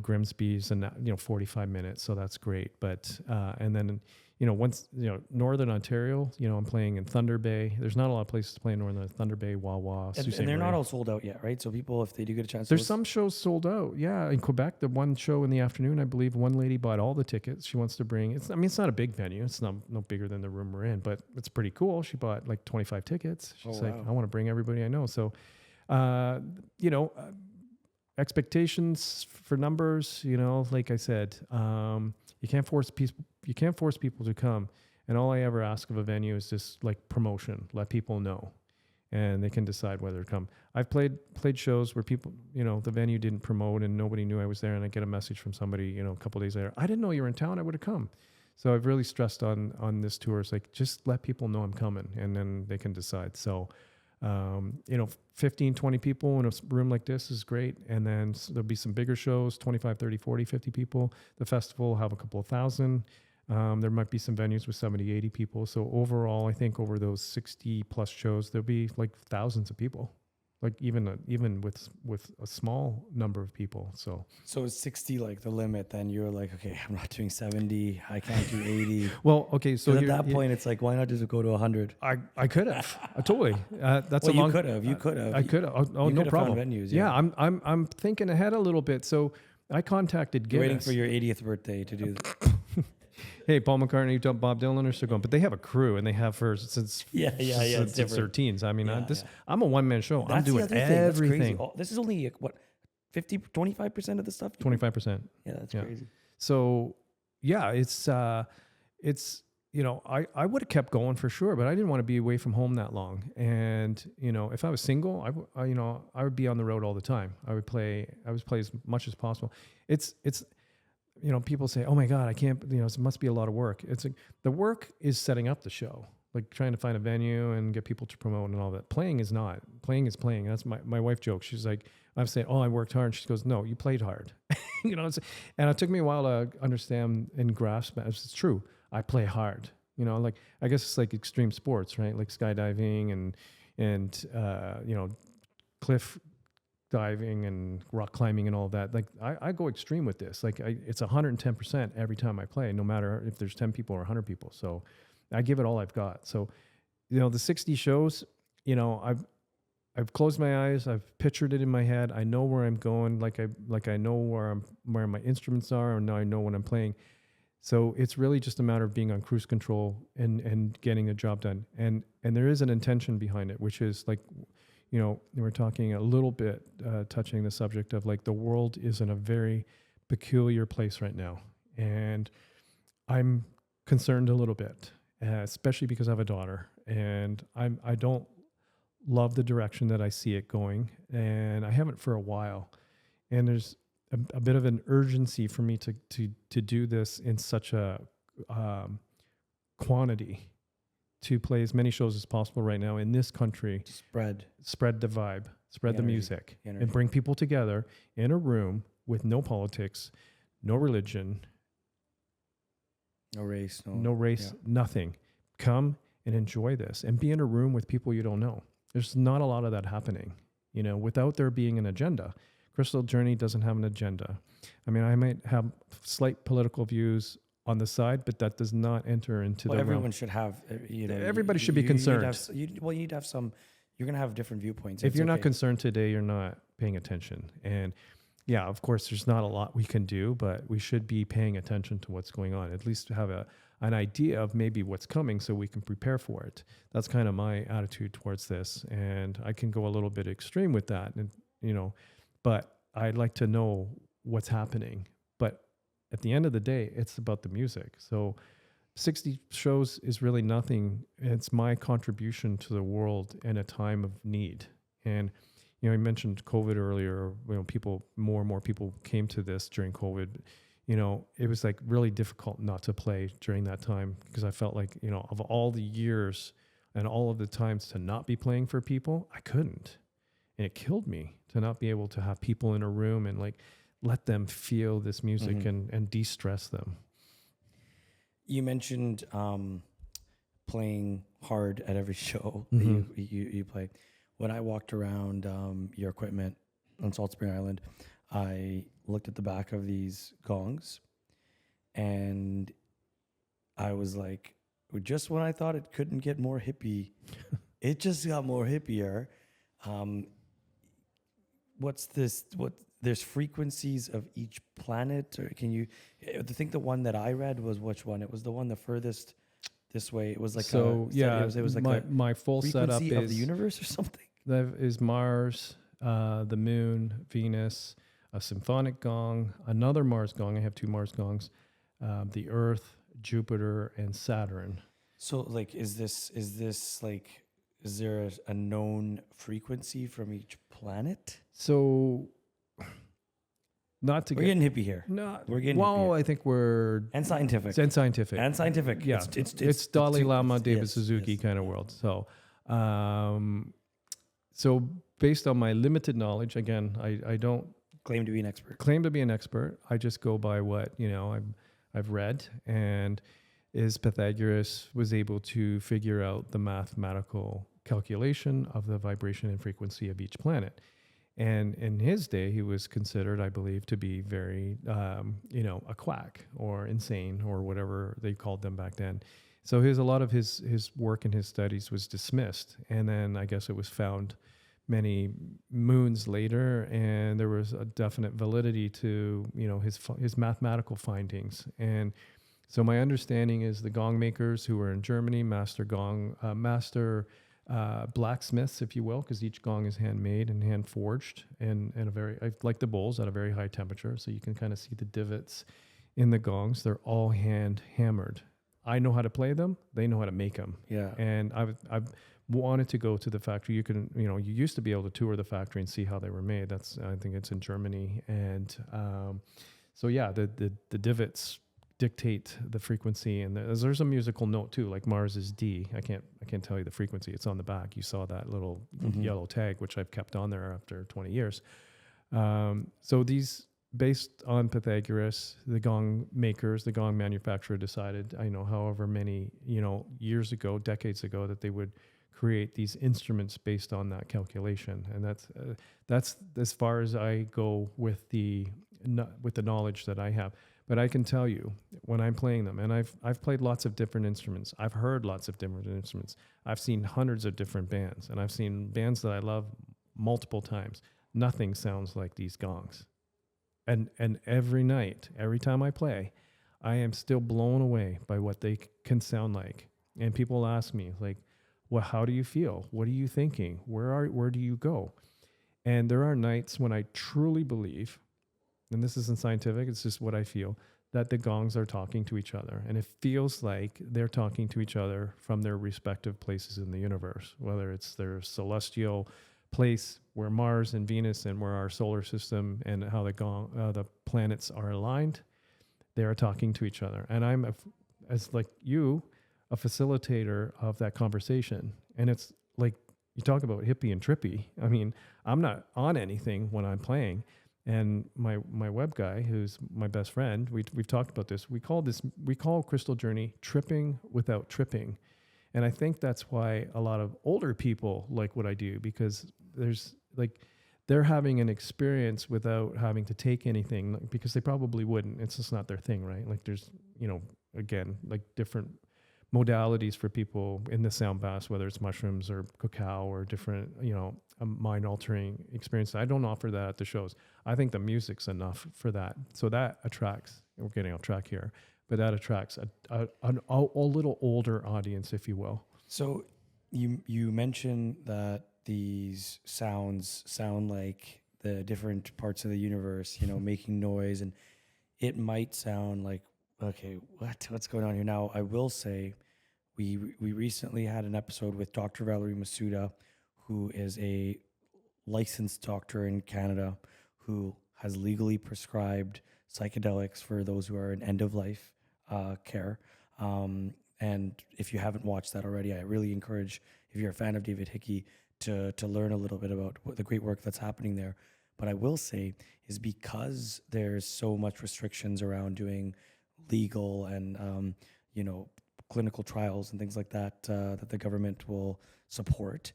Grimsby's, and 45 minutes. So that's great. But, and then, once, Northern Ontario, I'm playing in Thunder Bay. There's not a lot of places to play in Northern Thunder Bay, Wawa, Sault Ste. And they're Marie. not all sold out yet, right? So people, if they do get a chance, There's some shows sold out. Yeah. In Quebec, the one show in the afternoon, I believe one lady bought all the tickets. She wants to bring, it's not a big venue. It's no bigger than the room we're in, but it's pretty cool. She bought like 25 tickets. She's like, wow. I want to bring everybody I know. So, expectations for numbers, like I said, you can't force people to come. And all I ever ask of a venue is just like promotion, let people know, and they can decide whether to come. I've played shows where people, the venue didn't promote and nobody knew I was there, and I get a message from somebody, a couple of days later, I didn't know you were in town, I would have come. So I've really stressed on this tour. It's like, just let people know I'm coming, and then they can decide. So 15, 20 people in a room like this is great. And then there'll be some bigger shows, 25, 30, 40, 50 people. The festival will have a couple of thousand. There might be some venues with 70, 80 people. So overall, I think over those 60 plus shows, there'll be like thousands of people, like even with a small number of people. So is 60 like the limit? Then you're like, okay, I'm not doing 70. I can't do 80. well, okay. So at that point, it's like, why not just go to 100? I could have totally. That's well, you could have. You could have. I could have. Oh, no problem. Venues, yeah, I'm thinking ahead a little bit. So I contacted Guinness. You're waiting for your 80th birthday to do this. Hey, Paul McCartney, Bob Dylan are still going, but they have a crew, and they have since their teens. I mean, I'm a one-man show. I'm doing everything. This is only what, 25% of the stuff. 25%. Yeah, that's crazy. So yeah, it's I would have kept going for sure, but I didn't want to be away from home that long. And if I was single, I would be on the road all the time. I would play as much as possible. It's people say, oh my God, I can't, it must be a lot of work. It's like, the work is setting up the show, like trying to find a venue and get people to promote and all that. Playing is not. Playing is playing. That's my wife jokes. She's like, I'm saying, oh, I worked hard. And she goes, no, you played hard. And it took me a while to understand and grasp that. It's true. I play hard. Like, I guess it's like extreme sports, right? Like skydiving and cliff diving and rock climbing and all that. Like I go extreme with this. Like it's 110% every time I play, no matter if there's 10 people or 100 people. So I give it all I've got. So, the 60 shows, I've closed my eyes. I've pictured it in my head. I know where I'm going. Like I know where my instruments are, and now I know when I'm playing. So it's really just a matter of being on cruise control and getting the job done. And there is an intention behind it, which is like, we're talking a little bit, touching the subject of like the world is in a very peculiar place right now. And I'm concerned a little bit, especially because I have a daughter, and I don't love the direction that I see it going, and I haven't for a while. And there's a bit of an urgency for me to do this in such a quantity, to play as many shows as possible right now in this country. Spread the vibe, spread the music, and bring people together in a room with no politics, no religion, no race, nothing. Come and enjoy this and be in a room with people you don't know. There's not a lot of that happening, without there being an agenda. Crystal Journey doesn't have an agenda. I mean, I might have slight political views on the side, but that does not enter into the realm. Everyone should have, everybody should be concerned. You need to have some, you're going to have different viewpoints. If you're not concerned today, you're not paying attention. And yeah, of course, there's not a lot we can do, but we should be paying attention to what's going on, at least to have an idea of maybe what's coming so we can prepare for it. That's kind of my attitude towards this. And I can go a little bit extreme with that, and but I'd like to know what's happening. But at the end of the day, it's about the music. So 60 shows is really nothing. It's my contribution to the world in a time of need. And you mentioned COVID earlier. More and more people came to this during COVID. It was like really difficult not to play during that time, because I felt like, of all the years and all of the times to not be playing for people, I couldn't. And it killed me to not be able to have people in a room and like let them feel this music and de-stress them. You mentioned playing hard at every show that you play. When I walked around your equipment on Salt Spring Island, I looked at the back of these gongs, and I was like, just when I thought it couldn't get more hippie, it just got more hippier. What's this? There's frequencies of each planet, or can you? I think the one that I read was which one? It was the one the furthest this way. It was like it was like my full setup frequency of the universe or something. That is Mars, the Moon, Venus, a symphonic gong, another Mars gong. I have 2 Mars gongs. The Earth, Jupiter, and Saturn. So, like, is there a known frequency from each planet? So, we're getting hippie here. We're getting hippie here. I think we're... And scientific. Yeah. It's Dalai Lama, David Suzuki kind of world. So, so based on my limited knowledge, again, I don't... Claim to be an expert. I just go by what, I've read. And is Pythagoras was able to figure out the mathematical calculation of the vibration and frequency of each planet. And in his day, he was considered, I believe, to be very, a quack or insane or whatever they called them back then. So a lot of his work and his studies was dismissed. And then I guess it was found many moons later, and there was a definite validity to, his mathematical findings. And so my understanding is the gong makers who were in Germany, master blacksmiths, if you will, because each gong is handmade and hand forged, and like the bowls at a very high temperature, so you can kind of see the divots in the gongs. They're all hand hammered. I know how to play them; they know how to make them. Yeah. And I've wanted to go to the factory. You can, you used to be able to tour the factory and see how they were made. I think it's in Germany, and so yeah, the divots dictate the frequency, and there's a musical note too, like Mars is D. I can't tell you the frequency. It's on the back. You saw that little yellow tag, which I've kept on there after 20 years. So these, based on Pythagoras, the gong makers, the gong manufacturer decided, however many, years ago, decades ago, that they would create these instruments based on that calculation. And that's as far as I go with the knowledge that I have. But I can tell you, when I'm playing them, and I've played lots of different instruments, I've heard lots of different instruments, I've seen hundreds of different bands, and I've seen bands that I love multiple times. Nothing sounds like these gongs. And every night, every time I play, I am still blown away by what they can sound like. And people ask me, like, well, how do you feel? What are you thinking? Where do you go? And there are nights when I truly believe, and this isn't scientific, it's just what I feel, that the gongs are talking to each other. And it feels like they're talking to each other from their respective places in the universe, whether it's their celestial place where Mars and Venus and where our solar system and how the planets are aligned, they are talking to each other. And I'm, as like you, a facilitator of that conversation. And it's like, you talk about hippie and trippy. I mean, I'm not on anything when I'm playing. And my web guy, who's my best friend, we've talked about this. We call Crystal Journey tripping without tripping. And I think that's why a lot of older people like what I do, because there's like, they're having an experience without having to take anything, because they probably wouldn't. It's just not their thing, right? Like there's, again, like different modalities for people in the sound baths, whether it's mushrooms or cacao or different, mind altering experience. I don't offer that at the shows. I think the music's enough for that. So that attracts, we're getting off track here, but that attracts a little older audience, if you will. So you mentioned that these sounds sound like the different parts of the universe, making noise, and it might sound like, okay, what's going on here? Now, I will say we recently had an episode with Dr. Valorie Masuda, who is a licensed doctor in Canada who has legally prescribed psychedelics for those who are in end-of-life care. And if you haven't watched that already, I really encourage, if you're a fan of David Hickey, to learn a little bit about the great work that's happening there. But I will say is because there's so much restrictions around doing legal and clinical trials and things like that that the government will support,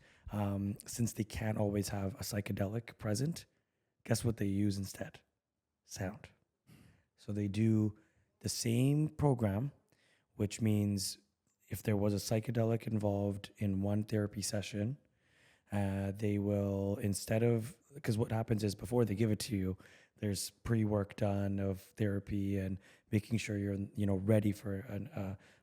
since they can't always have a psychedelic present, guess what they use instead? Sound. So they do the same program, which means if there was a psychedelic involved in one therapy session, they will, instead of, because what happens is before they give it to you, there's pre-work done of therapy and making sure you're ready for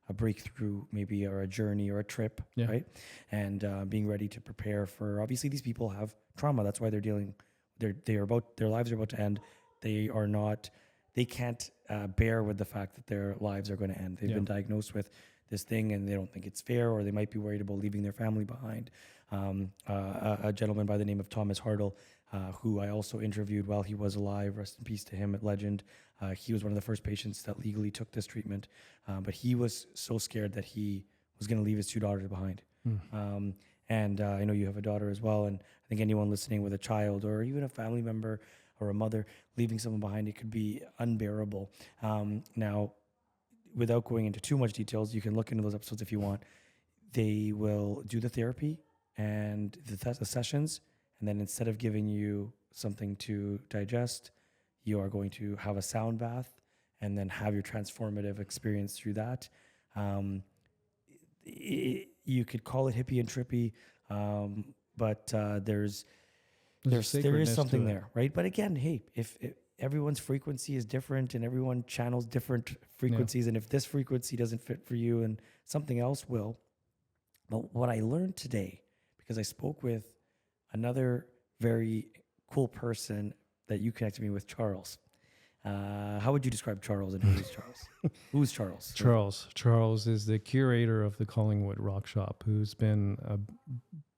a breakthrough, maybe, or a journey or a trip, right? And being ready to prepare for, obviously these people have trauma. That's why their lives are about to end. They can't bear with the fact that their lives are going to end. They've been diagnosed with this thing and they don't think it's fair, or they might be worried about leaving their family behind. A gentleman by the name of Thomas Hartle, who I also interviewed while he was alive, rest in peace to him at Legend. He was one of the first patients that legally took this treatment, but he was so scared that he was going to leave his two daughters behind. And I know you have a daughter as well, and I think anyone listening with a child or even a family member or a mother leaving someone behind, it could be unbearable. Now, without going into too much details, you can look into those episodes if you want. They will do the therapy and the sessions, and then instead of giving you something to digest, you are going to have a sound bath and then have your transformative experience through that. You could call it hippie and trippy, but there is something there, right? But again, hey, if everyone's frequency is different and everyone channels different frequencies, and if this frequency doesn't fit for you and something else will. But what I learned today, because I spoke with another very cool person that you connected me with, Charles. How would you describe Charles, and who is Charles? Who's Charles? Charles is the curator of the Collingwood Rock Shop, who's been a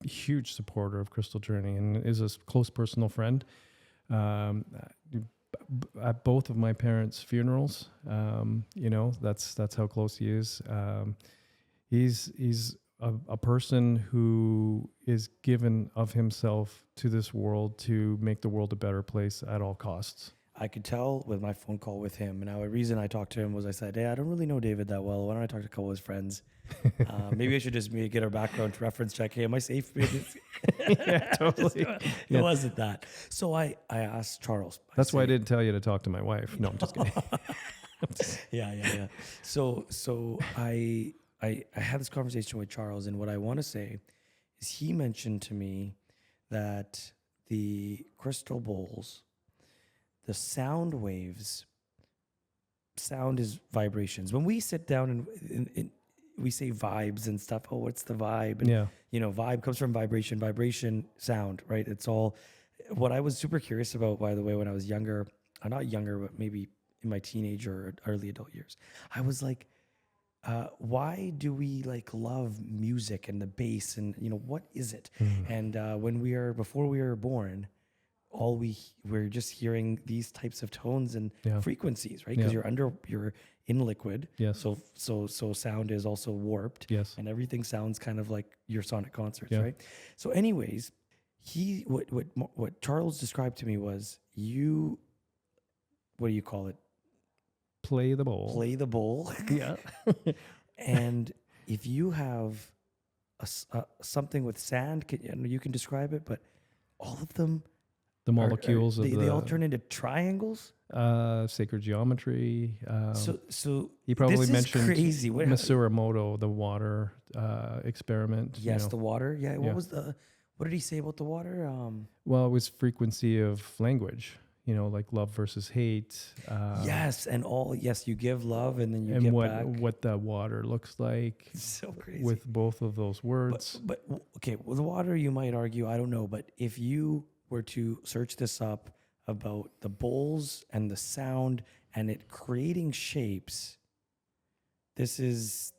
huge supporter of Crystal Journey and is a close personal friend. At both of my parents' funerals, that's how close he is. He's a person who is given of himself to this world to make the world a better place at all costs. I could tell with my phone call with him. Now, the reason I talked to him was I said, hey, I don't really know David that well. Why don't I talk to a couple of his friends? Maybe I should just get our background to reference check. Hey, am I safe? Yeah, totally. It wasn't that. So I asked Charles. That's why I didn't tell you to talk to my wife. No, I'm just kidding. Yeah. So I had this conversation with Charles, and what I want to say is he mentioned to me that the crystal bowls, the sound waves, sound is vibrations. When we sit down and we say vibes and stuff, oh, what's the vibe? And, vibe comes from vibration, sound, right? It's all what I was super curious about, by the way, when I was younger, not younger, but maybe in my teenage or early adult years. I was like, why do we like love music and the bass and what is it? And before we were born, we're just hearing these types of tones and Yeah. frequencies, right? Because Yeah. you're in liquid. Yes. So sound is also warped. Yes. And everything sounds kind of like your sonic concerts, Yeah. right? So anyways, what Charles described to me was what do you call it? Play the bowl. Play the bowl. Yeah. And if you have something with sand, you can describe it, but all of them, The molecules they all turn into triangles. Sacred geometry. So he probably this is mentioned crazy. Masuramoto, the water experiment. Yes, the water. Yeah. Yeah. What did he say about the water? Well, it was frequency of language. Like love versus hate. Yes, you give love and then you and get what back. what that water looks like. So crazy. With both of those words. But okay, well, the water, you might argue, I don't know, but if you were to search this up about the bowls and the sound and it creating shapes, there's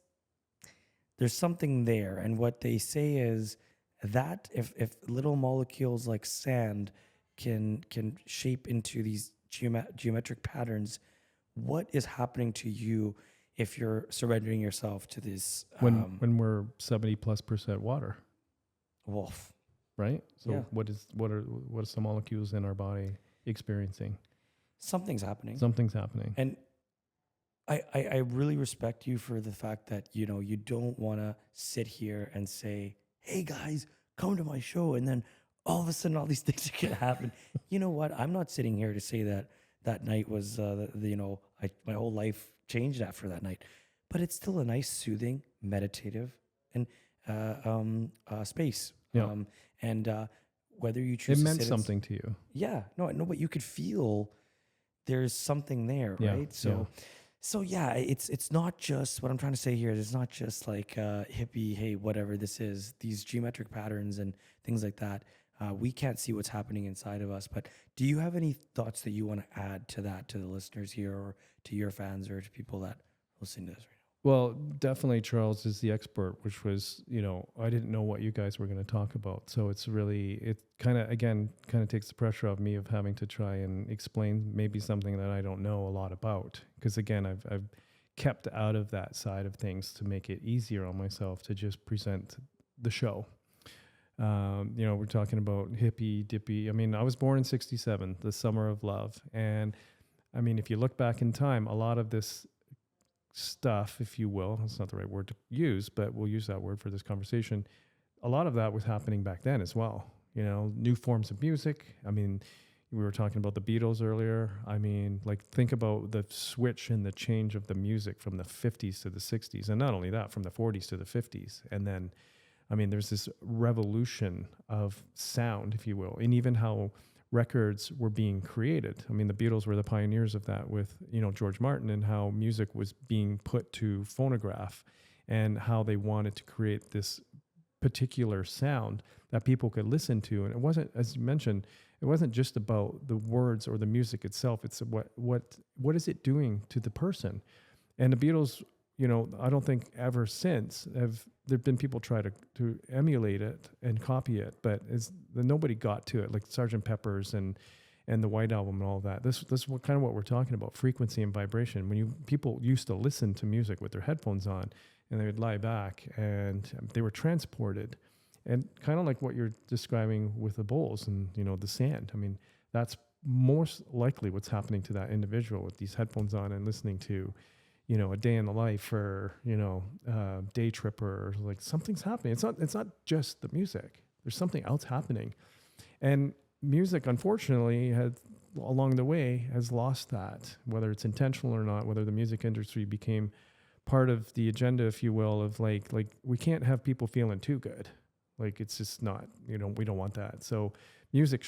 something there. And what they say is that if little molecules like sand can shape into these geometric patterns, what is happening to you if you're surrendering yourself to this? When we're 70+% water, Wolf. right? So Yeah. what are some molecules in our body experiencing? Something's happening. Something's happening. And I really respect you for the fact that, you don't want to sit here and say, hey guys, come to my show. And then all of a sudden, all these things are going to happen. You know what? I'm not sitting here to say that night was, my whole life changed after that night. But it's still a nice, soothing, meditative, and space. Yeah. Whether you choose It to meant sit something to you. Yeah. No, but you could feel there's something there, Yeah, right? So yeah, it's not just what I'm trying to say here. It's not just like hippie, hey, whatever this is. These geometric patterns and things like that. We can't see what's happening inside of us. But do you have any thoughts that you want to add to that, to the listeners here, or to your fans, or to people that listen to this right Well, definitely Charles is the expert, which was, I didn't know what you guys were going to talk about. So it kind of takes the pressure off me of having to try and explain maybe something that I don't know a lot about. Because again, I've kept out of that side of things to make it easier on myself to just present the show. We're talking about hippie dippy. I mean, I was born in 1967, the summer of love. And I mean, if you look back in time, a lot of this stuff, if you will, it's not the right word to use, but we'll use that word for this conversation. A lot of that was happening back then as well. New forms of music. I mean, we were talking about the Beatles earlier. I mean, like, think about the switch and the change of the music from the 50s to the 60s. And not only that, from the 40s to the 50s. And then, I mean, there's this revolution of sound, if you will, and even how records were being created. I mean, the Beatles were the pioneers of that with, George Martin, and how music was being put to phonograph and how they wanted to create this particular sound that people could listen to. And it wasn't, as you mentioned, it wasn't just about the words or the music itself. It's what is it doing to the person? And the Beatles, I don't think ever since there've been people try to emulate it and copy it, but nobody got to it, like Sgt. Pepper's and the White Album and all of that. This is kind of what we're talking about, frequency and vibration. When people used to listen to music with their headphones on, and they would lie back and they were transported, and kind of like what you're describing with the bowls and the sand. I mean, that's most likely what's happening to that individual with these headphones on and listening to A Day in the Life, or Day Tripper, or like something's happening. It's not just the music. There's something else happening, and music, unfortunately, along the way has lost that. Whether it's intentional or not, whether the music industry became part of the agenda, if you will, of like we can't have people feeling too good. Like, it's just not. We don't want that. So music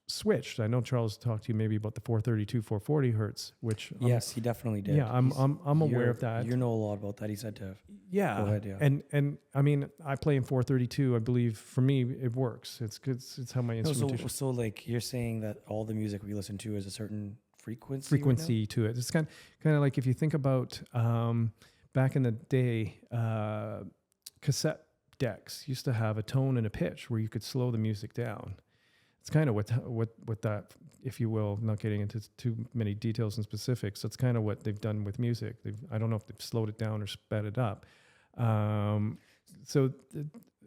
switched. I know Charles talked to you maybe about the 432, 440 hertz, which yes, he definitely did. Yeah, I'm aware of that. You know a lot about that. He said to. Yeah. Go ahead, yeah. And I mean, I play in 432. I believe for me it works. It's good. It's how my instrumentation. So like you're saying that all the music we listen to is a certain frequency. Frequency to it. It's kind of like if you think about back in the day, cassette decks used to have a tone and a pitch where you could slow the music down. It's kind of what that, if you will, not getting into too many details and specifics. That's kind of what they've done with music. I don't know if they've slowed it down or sped it up.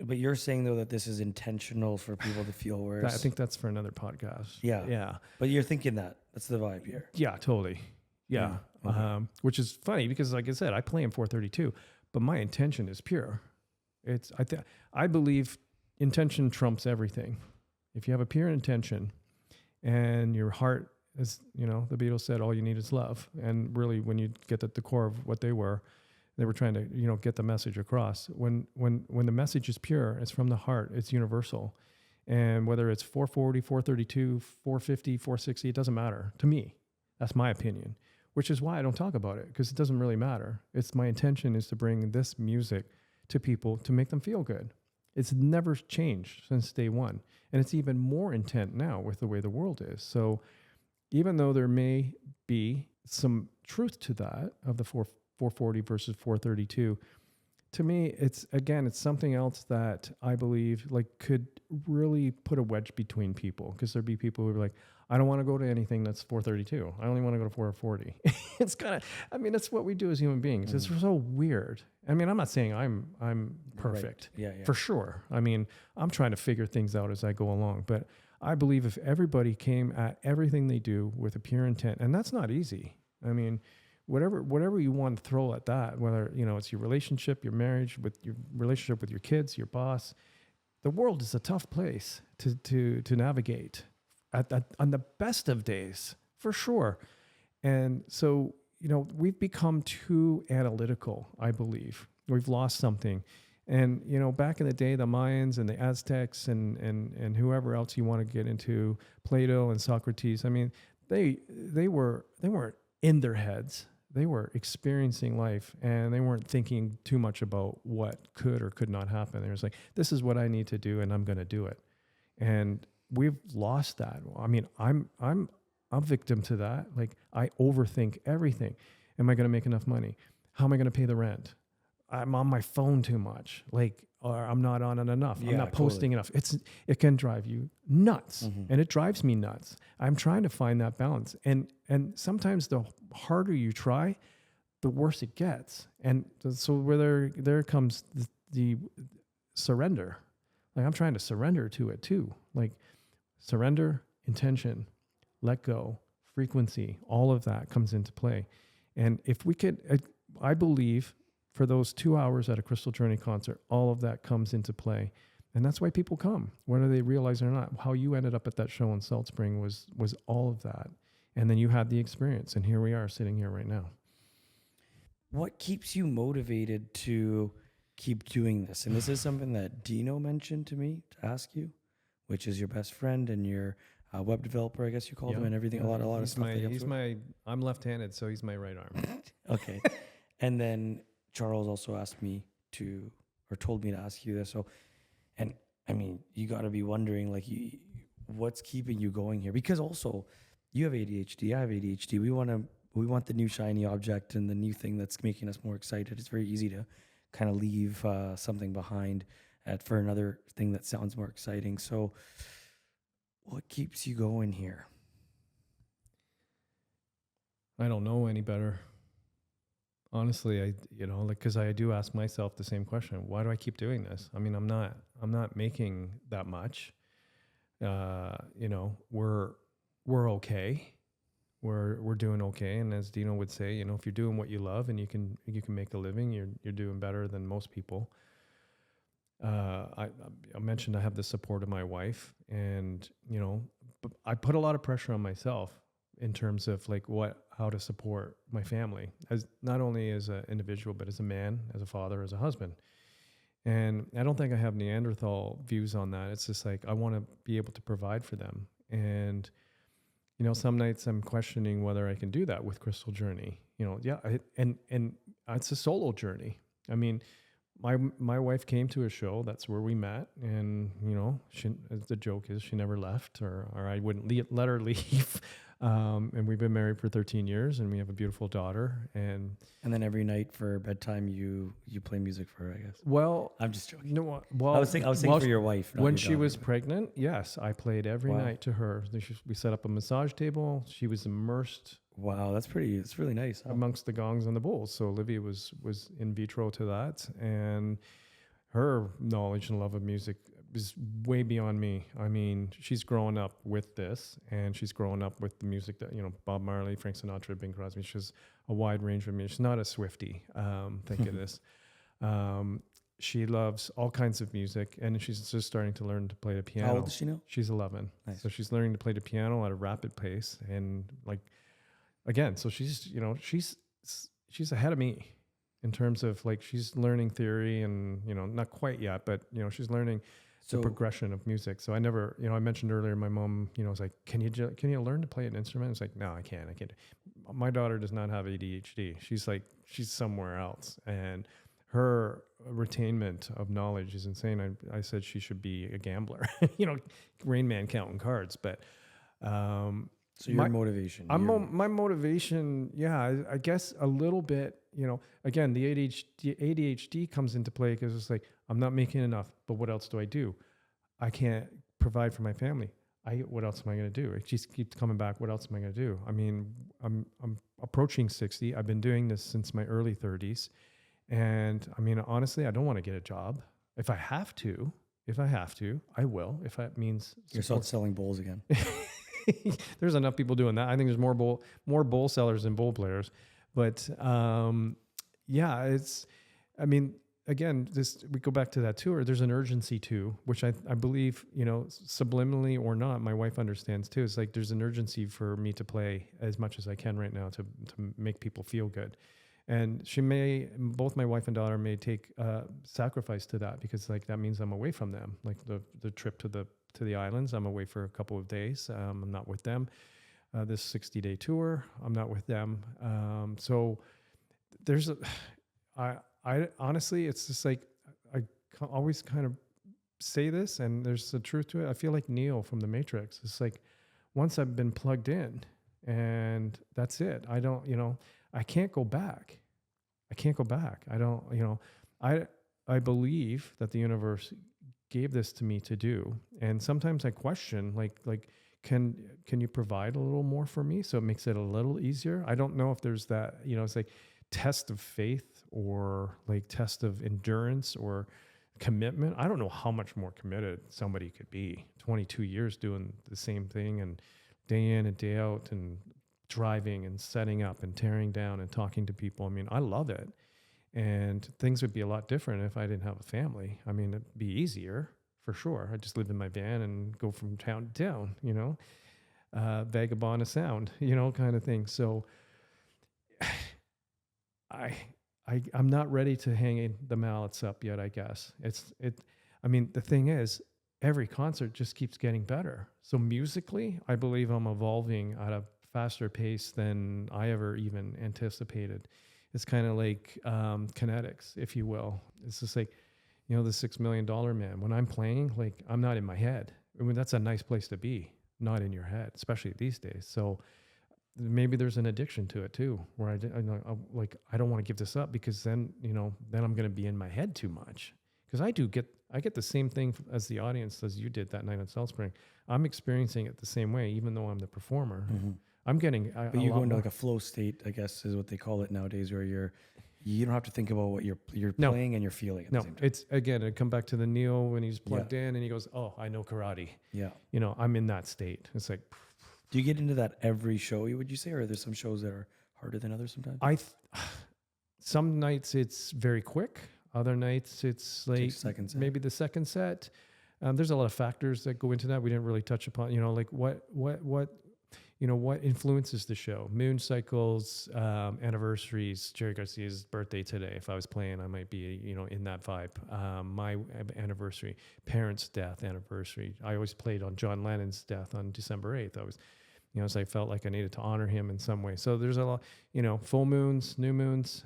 But you're saying though that this is intentional for people to feel worse. I think that's for another podcast. Yeah. Yeah. But you're thinking that's the vibe here. Yeah, totally. Yeah. Okay. Which is funny because, like I said, I play in 432, but my intention is pure. I believe intention trumps everything. If you have a pure intention and your heart, as you know, the Beatles said, all you need is love. And really, when you get at the core of what they were trying to, get the message across. When the message is pure, it's from the heart, it's universal. And whether it's 440, 432, 450, 460, it doesn't matter to me. That's my opinion, which is why I don't talk about it, because it doesn't really matter. It's my intention is to bring this music to people to make them feel good. It's never changed since day one. And it's even more intent now with the way the world is. So even though there may be some truth to that of the 440 versus 432, to me, it's something else that I believe could really put a wedge between people, because there'd be people who are like, I don't want to go to anything that's 432. I only want to go to 440. It's kind of, that's what we do as human beings. It's so weird. I'm not saying I'm perfect. Right. Yeah. For sure. I'm trying to figure things out as I go along, but I believe if everybody came at everything they do with a pure intent, and that's not easy. Whatever you want to throw at that, whether, it's your relationship, your marriage, with your relationship with your kids, your boss, the world is a tough place to navigate on the best of days, for sure. And so, we've become too analytical, I believe. We've lost something. And, back in the day, the Mayans and the Aztecs and whoever else you want to get into, Plato and Socrates, they weren't in their heads. They were experiencing life, and they weren't thinking too much about what could or could not happen. They was like, this is what I need to do, and I'm going to do it. And we've lost that. I'm a victim to that. I overthink everything. Am I going to make enough money? How am I going to pay the rent? I'm on my phone too much. Or I'm not on it enough. Yeah, I'm not posting enough. It can drive you nuts, and it drives me nuts. I'm trying to find that balance, and sometimes the harder you try, the worse it gets. And so where there comes the surrender. I'm trying to surrender to it too. Surrender, intention, let go, frequency, all of that comes into play. And if we could, I believe, for those 2 hours at a Crystal Journey concert, all of that comes into play. And that's why people come, whether they realize it or not. How you ended up at that show in Salt Spring was all of that. And then you had the experience, and here we are sitting here right now. What keeps you motivated to keep doing this? And this is something that Dino mentioned to me to ask you, which is your best friend and your web developer, I guess you called him, and everything. A lot of stuff. I'm left-handed, so he's my right arm. Okay. And then Charles also asked me told me to ask you this. So, and you got to be wondering, what's keeping you going here? Because also, you have ADHD, I have ADHD. We want the new shiny object and the new thing that's making us more excited. It's very easy to kind of leave something behind for another thing that sounds more exciting. So, what keeps you going here? I don't know any better. Honestly, because I do ask myself the same question. Why do I keep doing this? I'm not making that much. We're okay. We're doing okay. And as Dino would say, if you're doing what you love and you can make a living, you're doing better than most people. I mentioned I have the support of my wife, and but I put a lot of pressure on myself in terms of how to support my family, as not only as an individual, but as a man, as a father, as a husband. And I don't think I have Neanderthal views on that. It's just I want to be able to provide for them. And, some nights I'm questioning whether I can do that with Crystal Journey, and it's a solo journey. My wife came to a show. That's where we met. And, the joke is she never left, or I wouldn't let her leave. And we've been married for 13 years, and we have a beautiful daughter. And then every night for bedtime, you play music for her, I guess. well, I'm just joking. you know what? Well, I was thinking for your wife. Not when your she daughter, was but- pregnant, yes, I played every Wow. night to her. We set up a massage table. She was immersed Wow, that's really nice. Huh? amongst the gongs and the bowls. So Olivia was in vitro to that, and her knowledge and love of music is way beyond me. I mean, she's growing up with this, and she's growing up with the music that, you know, Bob Marley, Frank Sinatra, Bing Crosby. She's a wide range of music. She's not a Swiftie, thank goodness. She loves all kinds of music, and she's just starting to learn to play the piano. How old is she now? She's 11. Nice. So she's learning to play the piano at a rapid pace, and like, again, so she's, you know, she's ahead of me in terms of like, she's learning theory, and, you know, not quite yet, but, you know, she's learning the progression of music. So I never, you know, I mentioned earlier, my mom, you know, was like, can you learn to play an instrument? It's like, no, I can't. My daughter does not have ADHD. She's somewhere else, and her retainment of knowledge is insane. I said she should be a gambler, you know, Rain Man counting cards, but, so your motivation. My motivation, yeah, I guess a little bit, you know, again, the ADHD comes into play because it's like, I'm not making enough, but what else do I do? I can't provide for my family. What else am I going to do? It just keeps coming back. What else am I going to do? I mean, I'm approaching 60. I've been doing this since my early 30s. And I mean, honestly, I don't want to get a job. If I have to, I will. If that means You're still selling bowls again. there's enough people doing that. I think there's more bowl sellers than bowl players. But yeah, I mean, again, we go back to that tour. There's an urgency too, which I believe, you know, subliminally or not, my wife understands too. It's like there's an urgency for me to play as much as I can right now to make people feel good. And both my wife and daughter may take sacrifice to that, because like that means I'm away from them. Like the trip to the islands, I'm away for a couple of days. I'm not with them. This 60-day tour, I'm not with them. So there's I honestly, it's just like, I always kind of say this, and there's a truth to it. I feel like Neo from The Matrix. It's like, once I've been plugged in, and that's it. I don't, you know, I can't go back. I don't, you know, I believe that the universe gave this to me to do. And sometimes I question, like, can you provide a little more for me so it makes it a little easier? I don't know if there's that, you know, it's like test of faith or like test of endurance or commitment. I don't know how much more committed somebody could be. 22 years doing the same thing, and day in and day out, and driving and setting up and tearing down and talking to people. I mean, I love it. And things would be a lot different if I didn't have a family. I mean, it'd be easier for sure. I just live in my van and go from town to town, you know, vagabond of sound, you know, kind of thing. So I'm not ready to hang the mallets up yet, I guess. I mean, the thing is, every concert just keeps getting better. So musically, I believe I'm evolving at a faster pace than I ever even anticipated. It's kind of like kinetics, if you will. It's just like, you know, the $6 Million Man. When I'm playing, like, I'm not in my head. I mean, that's a nice place to be, not in your head, especially these days. So maybe there's an addiction to it too, where I don't want to give this up, because then, you know, then I'm going to be in my head too much. Because I get the same thing as the audience as you did that night at South Spring. I'm experiencing it the same way, even though I'm the performer. Mm-hmm. I'm getting. But you go into like a flow state, I guess, is what they call it nowadays, where you don't have to think about what you're playing and you're feeling at the same time. It's again, I come back to the Neo when he's plugged in and he goes, "Oh, I know karate." Yeah, you know, I'm in that state. It's like, do you get into that every show? Would you say, or are there some shows that are harder than others sometimes? Some nights it's very quick. Other nights it's like maybe the second set. There's a lot of factors that go into that. We didn't really touch upon. You know, like what influences the show? Moon cycles, anniversaries. Jerry Garcia's birthday today. If I was playing, I might be, you know, in that vibe. My anniversary, parents' death anniversary. I always played on John Lennon's death on December 8th. I was, you know, so I felt like I needed to honor him in some way. So there's a lot, you know, full moons, new moons,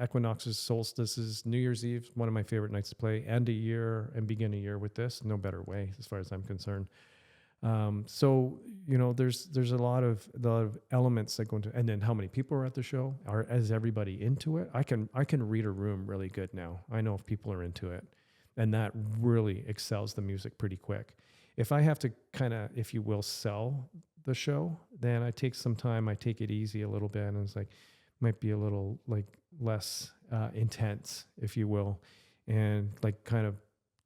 equinoxes, solstices, New Year's Eve, one of my favorite nights to play. End a year and begin a year with this. No better way, as far as I'm concerned. So there's a lot of elements that go into, and then how many people are at the show? Is everybody into it? I can read a room really good now. I know if people are into it, and that really excels the music pretty quick. If I have to kind of, if you will, sell the show, then I take some time. I take it easy a little bit, and it's like might be a little like less intense, if you will, and like kind of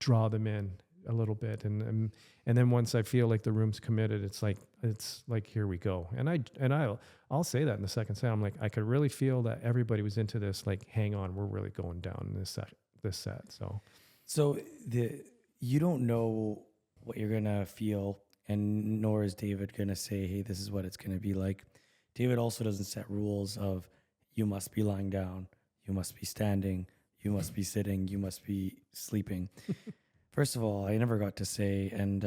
draw them in a little bit, and then once I feel like the room's committed, it's like here we go. And I'll say that in the second set. I'm like, I could really feel that everybody was into this. Like, hang on, we're really going down in this set. So you don't know what you're gonna feel, and nor is David gonna say, "Hey, this is what it's gonna be like." David also doesn't set rules of you must be lying down, you must be standing, you must be sitting, you must be sleeping. First of all, I never got to say, and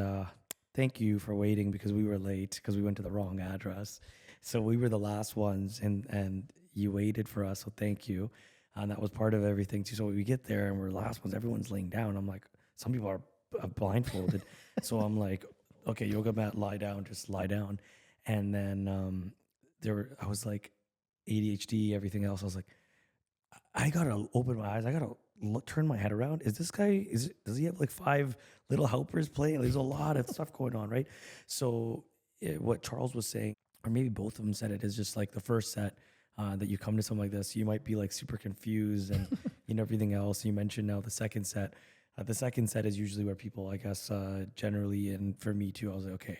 thank you for waiting because we were late because we went to the wrong address. So we were the last ones, and you waited for us. So thank you. And that was part of everything too. So we get there and we're the last ones. Everyone's laying down. I'm like, some people are blindfolded. So I'm like, okay, yoga mat, lie down, just lie down. And then I was like, ADHD, everything else. I was like, I gotta open my eyes. I gotta turn my head around. Is this guy? Does he have like 5 little helpers playing? There's a lot of stuff going on, right? So what Charles was saying, or maybe both of them said it, is just like the first set that you come to something like this, you might be like super confused and everything else. You mentioned now the second set. The second set is usually where people, I guess, generally, and for me too, I was like, okay,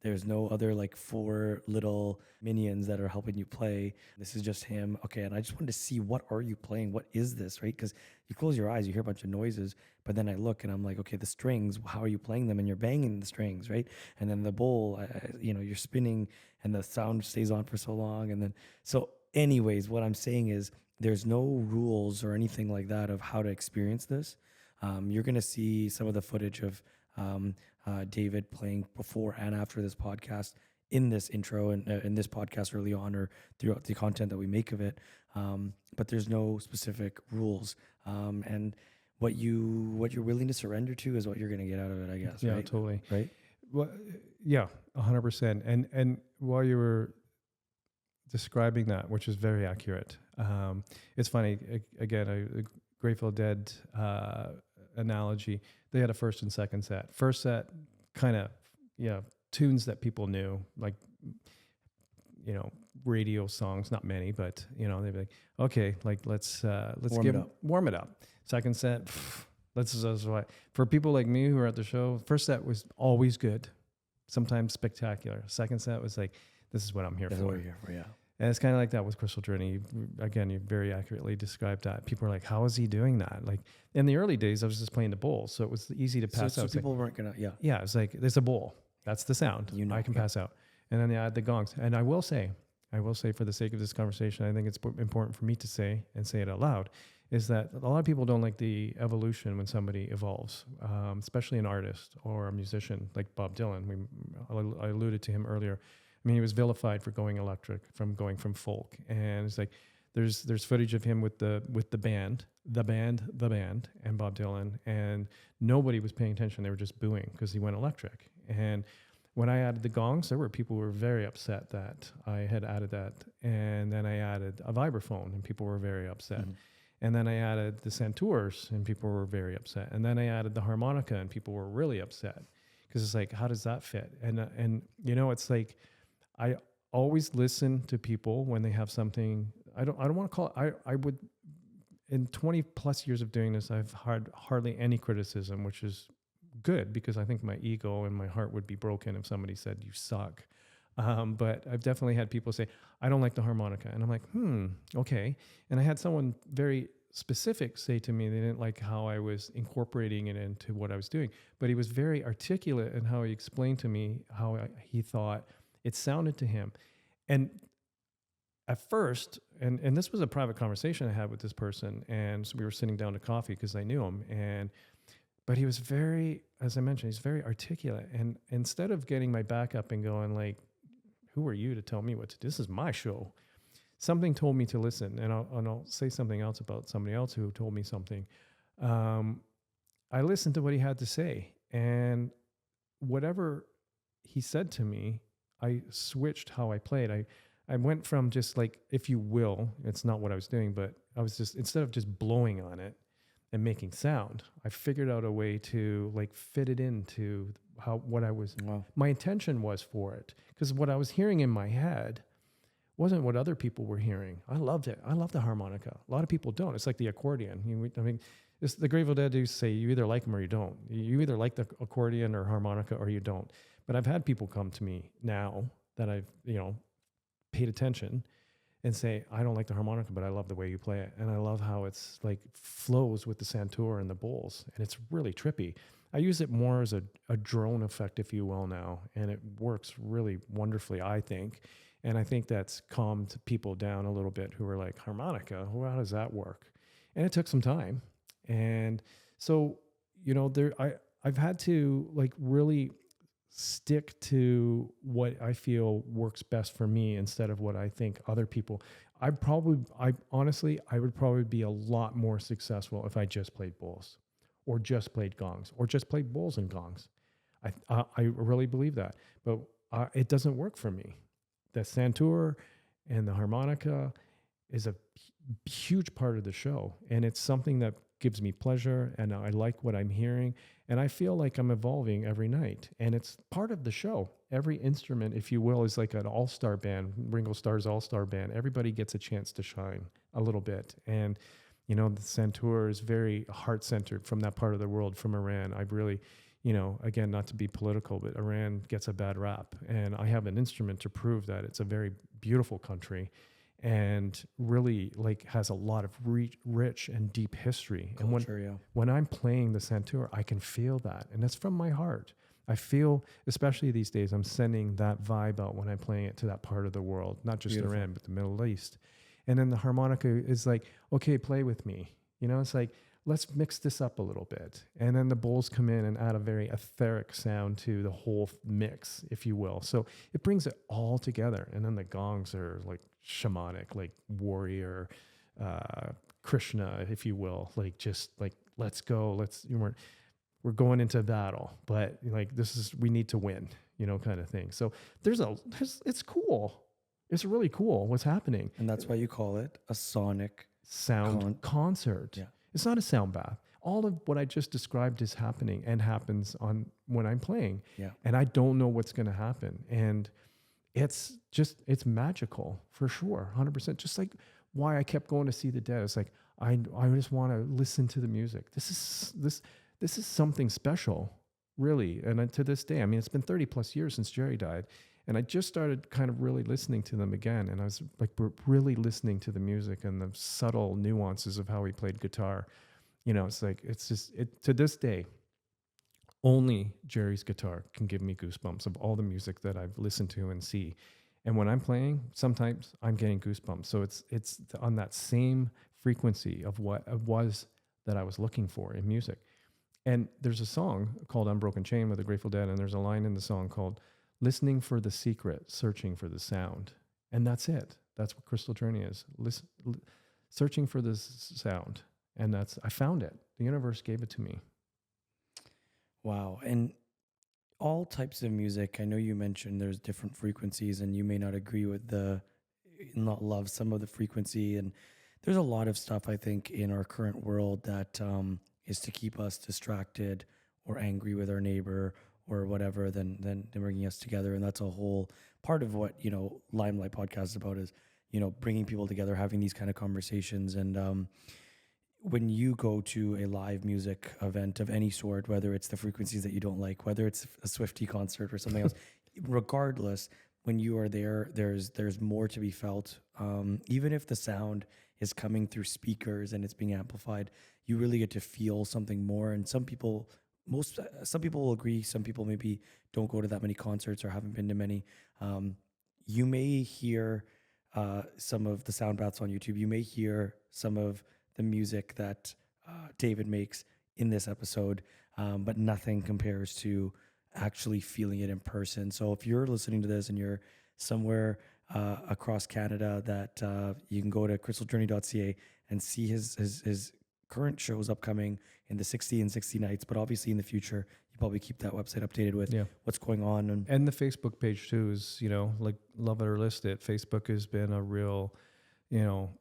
there's no other like 4 little minions that are helping you play. This is just him. Okay. And I just wanted to see, what are you playing? What is this? Right. Because you close your eyes, you hear a bunch of noises, but then I look and I'm like, okay, the strings, how are you playing them? And you're banging the strings. Right. And then the bowl, you're spinning and the sound stays on for so long. And then, so anyways, what I'm saying is there's no rules or anything like that of how to experience this. You're going to see some of the footage of, David playing before and after this podcast in this intro and in this podcast early on or throughout the content that we make of it. But there's no specific rules. And what you're willing to surrender to is what you're going to get out of it, I guess. Yeah, right? totally. Right. Well, yeah, 100%. And while you were describing that, which is very accurate, it's funny. Again, a Grateful Dead analogy. They had a first and second set. First set, kind of, tunes that people knew, like, radio songs, not many, but they'd be like, okay, like let's warm it up. Second set, for people like me who are at the show, first set was always good, sometimes spectacular. Second set was like, this is what I'm here for. What you're here for, yeah. And it's kind of like that with Crystal Journey. Again, you very accurately described that. People are like, how is he doing that? Like in the early days, I was just playing the bowl. So it was easy to pass out. So people weren't going to, yeah. Yeah, it's like, there's a bowl. That's the sound. I can pass out. And then they add the gongs. And I will say for the sake of this conversation, I think it's important for me to say, and say it out loud, is that a lot of people don't like the evolution when somebody evolves, especially an artist or a musician like Bob Dylan. I alluded to him earlier. I mean, he was vilified for going electric, going from folk, and it's like there's footage of him with the band, and Bob Dylan, and nobody was paying attention. They were just booing because he went electric. And when I added the gongs, there were people who were very upset that I had added that, and then I added a vibraphone, and people were very upset. Mm-hmm. And then I added the santurs, and people were very upset. And then I added the harmonica, and people were really upset because it's like, how does that fit? And it's like, I always listen to people when they have something. I don't want to call it. I would, in 20 plus years of doing this, I've had hardly any criticism, which is good because I think my ego and my heart would be broken if somebody said you suck. But I've definitely had people say, I don't like the harmonica. And I'm like, okay. And I had someone very specific say to me they didn't like how I was incorporating it into what I was doing. But he was very articulate in how he explained to me how he thought it sounded to him. And at first, and this was a private conversation I had with this person, and so we were sitting down to coffee because I knew him. But he was very, as I mentioned, he's very articulate. And instead of getting my back up and going like, who are you to tell me what to do? This is my show. Something told me to listen, and I'll say something else about somebody else who told me something. I listened to what he had to say, and whatever he said to me, I switched how I played. I went from just like, if you will, it's not what I was doing, but I was just, instead of just blowing on it and making sound, I figured out a way to like fit it into what I was, Wow. my intention was for it. Because what I was hearing in my head wasn't what other people were hearing. I loved it. I love the harmonica. A lot of people don't. It's like the accordion. I mean, it's the Grateful Dead do say you either like them or you don't. You either like the accordion or harmonica or you don't. But I've had people come to me now that I've, paid attention and say, I don't like the harmonica, but I love the way you play it. And I love how it's like flows with the santur and the bowls. And it's really trippy. I use it more as a drone effect, if you will, now. And it works really wonderfully, I think. And I think that's calmed people down a little bit who are like, harmonica, well, how does that work? And it took some time. And so, I've had to like really stick to what I feel works best for me instead of what I think other people. I honestly would probably be a lot more successful if I just played bowls or just played gongs or just played bowls and gongs. I really believe that, but it doesn't work for me. The santur and the harmonica is a huge part of the show, and it's something that gives me pleasure, and I like what I'm hearing, and I feel like I'm evolving every night, and it's part of the show. Every instrument, if you will, is like an all-star band, Ringo Starr's all-star band. Everybody gets a chance to shine a little bit, and the santur is very heart-centered from that part of the world, from Iran. I've really, again, not to be political, but Iran gets a bad rap, and I have an instrument to prove that. It's a very beautiful country, and really like has a lot of rich and deep history. Culture, and when I'm playing the santur, I can feel that, and that's from my heart. I feel, especially these days, I'm sending that vibe out when I'm playing it to that part of the world, not just Beautiful. Iran, but the Middle East. And then the harmonica is like, okay, play with me. It's like, let's mix this up a little bit. And then the bowls come in and add a very etheric sound to the whole mix, if you will. So it brings it all together. And then the gongs are like shamanic, like warrior, Krishna, if you will, like just like, let's go, we're going into battle, but like, we need to win, kind of thing. So it's cool. It's really cool what's happening. And that's why you call it a sonic sound concert. Yeah. It's not a sound bath. All of what I just described is happening and happens when I'm playing. Yeah. And I don't know what's going to happen. And it's magical for sure. 100%. Just like why I kept going to see the Dead. It's like, I just want to listen to the music. This is something special, really. And to this day, I mean, it's been 30 plus years since Jerry died. And I just started kind of really listening to them again. And I was like, really listening to the music and the subtle nuances of how he played guitar. It's like, to this day, only Jerry's guitar can give me goosebumps of all the music that I've listened to and see. And when I'm playing, sometimes I'm getting goosebumps. So it's on that same frequency of what it was that I was looking for in music. And there's a song called Unbroken Chain with the Grateful Dead. And there's a line in the song called, listening for the secret, searching for the sound. And that's it. That's what Crystal Journey is. Searching for this sound. And I found it. The universe gave it to me. Wow. And all types of music, I know you mentioned there's different frequencies and you may not agree with not love some of the frequency. And there's a lot of stuff, I think, in our current world that is to keep us distracted or angry with our neighbor or whatever, than bringing us together. And that's a whole part of what, Limelight podcast is about is, bringing people together, having these kind of conversations. And when you go to a live music event of any sort, whether it's the frequencies that you don't like, whether it's a Swiftie concert or something else, regardless, when you are there, there's more to be felt. Even if the sound is coming through speakers and it's being amplified, you really get to feel something more. And some people will agree. Some people maybe don't go to that many concerts or haven't been to many. You may hear some of the sound baths on YouTube. You may hear some of the music that David makes in this episode, but nothing compares to actually feeling it in person. So if you're listening to this and you're somewhere across Canada, that you can go to crystaljourney.ca and see his current shows upcoming in the 60 and 60 nights, but obviously in the future, you probably keep that website updated with Yeah. what's going on. And the Facebook page too is, like love it or list it. Facebook has been a real, Well,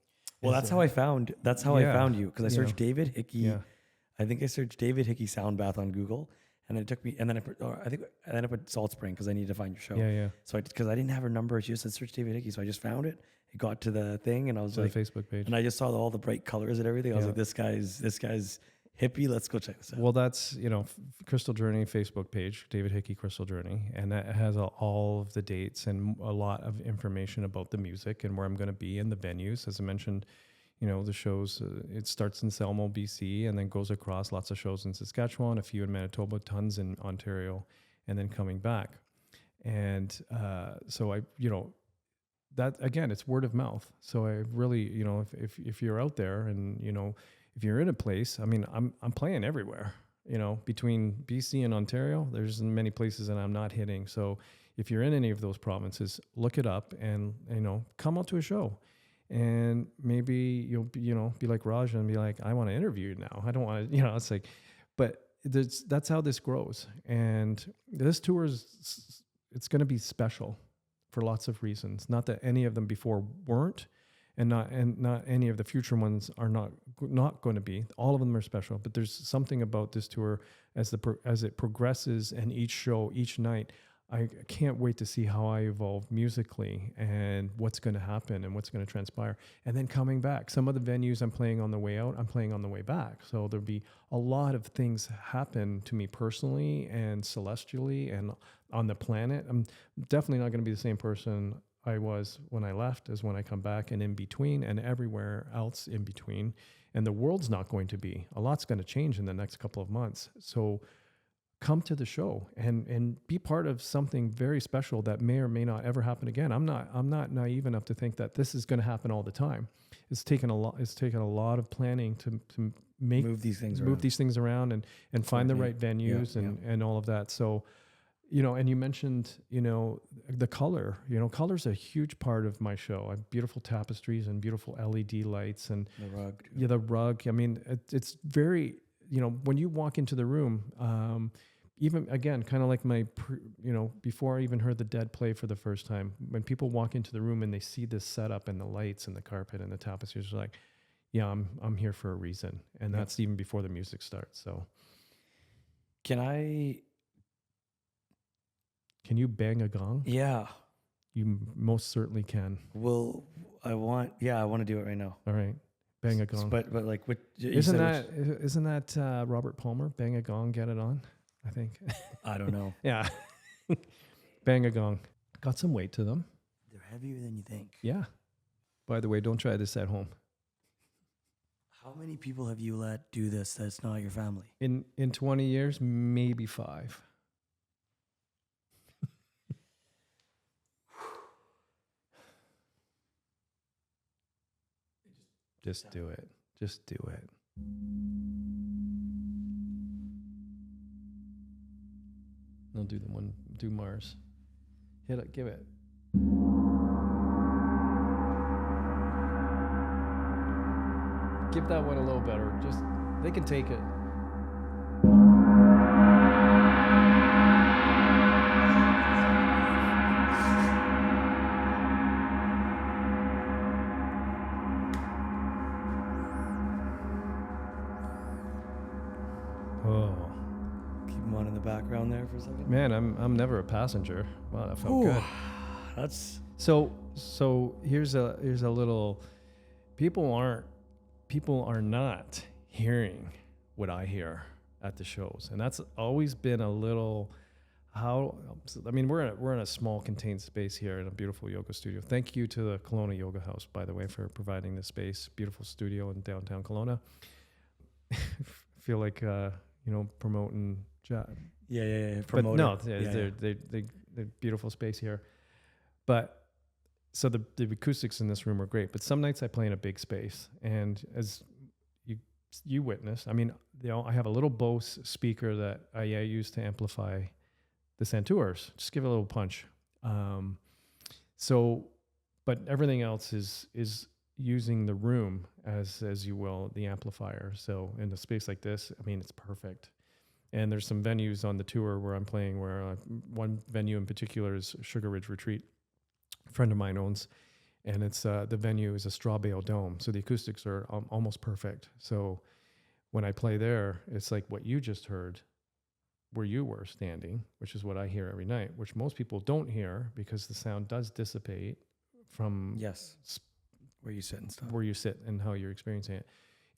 that's how I found you, because I searched know, David Hickey. yeah, I think I searched David Hickey sound bath on Google, and it took me, and then I put Salt Spring because I needed to find your show. yeah. So because I didn't have her number, she just said search David Hickey, so I just found it. It got to the thing, and I was So like, the Facebook page. and I just saw all the bright colors and everything. I was Yeah. like, this guy's hippie. Let's go check this out. Well, that's, Crystal Journey Facebook page, David Hickey Crystal Journey. And that has all of the dates and a lot of information about the music and where I'm going to be and the venues. As I mentioned, the shows, it starts in Selmo, BC, and then goes across lots of shows in Saskatchewan, a few in Manitoba, tons in Ontario, and then coming back. And so that again, it's word of mouth. So I really, if you're out there and, if you're in a place, I mean, I'm playing everywhere, between BC and Ontario, there's many places that I'm not hitting. So if you're in any of those provinces, look it up and, come out to a show. And maybe you'll be like Raj and be like, I want to interview you now. I don't want to, it's like, but that's how this grows. And this tour it's going to be special for lots of reasons. Not that any of them before weren't, and not any of the future ones are not going to be. All of them are special, but there's something about this tour as it progresses, and each show, each night, I can't wait to see how I evolve musically and what's going to happen and what's going to transpire. And then coming back, some of the venues I'm playing on the way out, I'm playing on the way back. So there'll be a lot of things happen to me personally and celestially and on the planet. I'm definitely not going to be the same person I was when I left as when I come back, and in between and everywhere else in between. And the world's not going to be. A lot's going to change in the next couple of months. So come to the show and be part of something very special that may or may not ever happen again. I'm not naive enough to think that this is going to happen all the time. It's taken a lot of planning to move these things around and find the right venues and all of that. So, and you mentioned, the color, color's a huge part of my show. I have beautiful tapestries and beautiful LED lights and the rug. Yeah, the rug. I mean, it's very, when you walk into the room, even again, kind of like before I even heard the Dead play for the first time, when people walk into the room and they see this setup and the lights and the carpet and the tapestries, they're like, yeah, I'm here for a reason. And that's even before the music starts. So Can you bang a gong? Yeah. You most certainly can. Well, I want to do it right now. All right. Bang a gong. But like, what, isn't that Robert Palmer? Bang a gong, get it on, I think. I don't know. Yeah. Bang a gong. Got some weight to them. They're heavier than you think. Yeah. By the way, don't try this at home. How many people have you let do this that's not your family? In 20 years, maybe 5. Just do it. Just do it. I'll do the one, do Mars. Hit it, give it. Give that one a little better. Just, they can take it. Background there for a second. Man, I'm never a passenger. Wow, that felt good. That's so here's a little people are not hearing what I hear at the shows. And that's always been a little we're in a small contained space here in a beautiful yoga studio. Thank you to the Kelowna Yoga House, by the way, for providing this space. Beautiful studio in downtown Kelowna. Feel like promoting Yeah. But no, they're beautiful space here. But so the acoustics in this room are great. But some nights I play in a big space, and as you witness, I mean, I have a little Bose speaker that I use to amplify the santurs. Just give it a little punch. But everything else is using the room as you will, the amplifier. So in a space like this, I mean, it's perfect. And there's some venues on the tour where I'm playing where one venue in particular is Sugar Ridge Retreat, a friend of mine owns. And it's the venue is a straw bale dome. So the acoustics are almost perfect. So when I play there, it's like what you just heard where you were standing, which is what I hear every night, which most people don't hear because the sound does dissipate from Yes. Where you sit and stuff. where you sit and how you're experiencing it.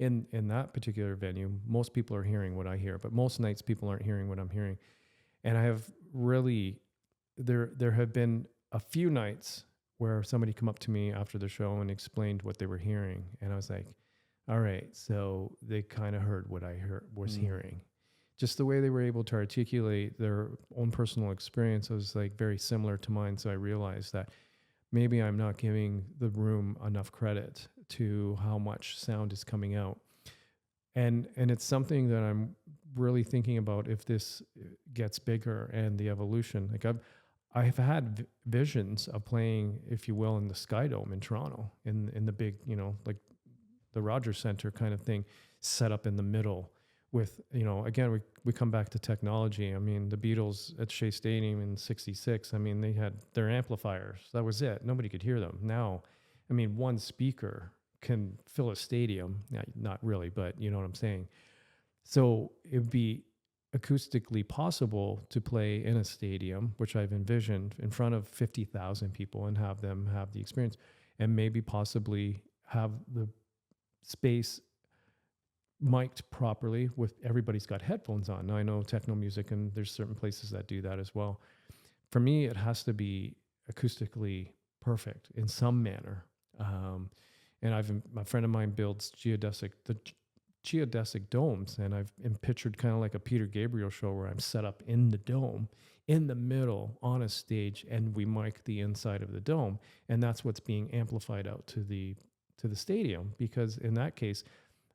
In that particular venue, most people are hearing what I hear, but most nights people aren't hearing what I'm hearing. And I have really, there have been a few nights where somebody come up to me after the show and explained what they were hearing. And I was like, all right, so they kind of heard what I was hearing. Just the way they were able to articulate their own personal experience was like very similar to mine. So I realized that maybe I'm not giving the room enough credit to how much sound is coming out. And it's something that I'm really thinking about if this gets bigger and the evolution. Like I've had visions of playing, if you will, in the Sky Dome in Toronto, in the big, like the Rogers Centre kind of thing, set up in the middle with, again, we come back to technology. I mean, the Beatles at Shea Stadium in '66, I mean, they had their amplifiers. That was it. Nobody could hear them. Now, I mean, one speaker can fill a stadium. Not really, but you know what I'm saying. So it would be acoustically possible to play in a stadium, which I've envisioned, in front of 50,000 people and have them have the experience, and maybe possibly have the space mic'd properly with everybody's got headphones on. Now I know techno music and there's certain places that do that as well. For me, it has to be acoustically perfect in some manner. And a friend of mine builds geodesic domes, and I've pictured kind of like a Peter Gabriel show where I'm set up in the dome, in the middle, on a stage, and we mic the inside of the dome, and that's what's being amplified out to the stadium. Because in that case,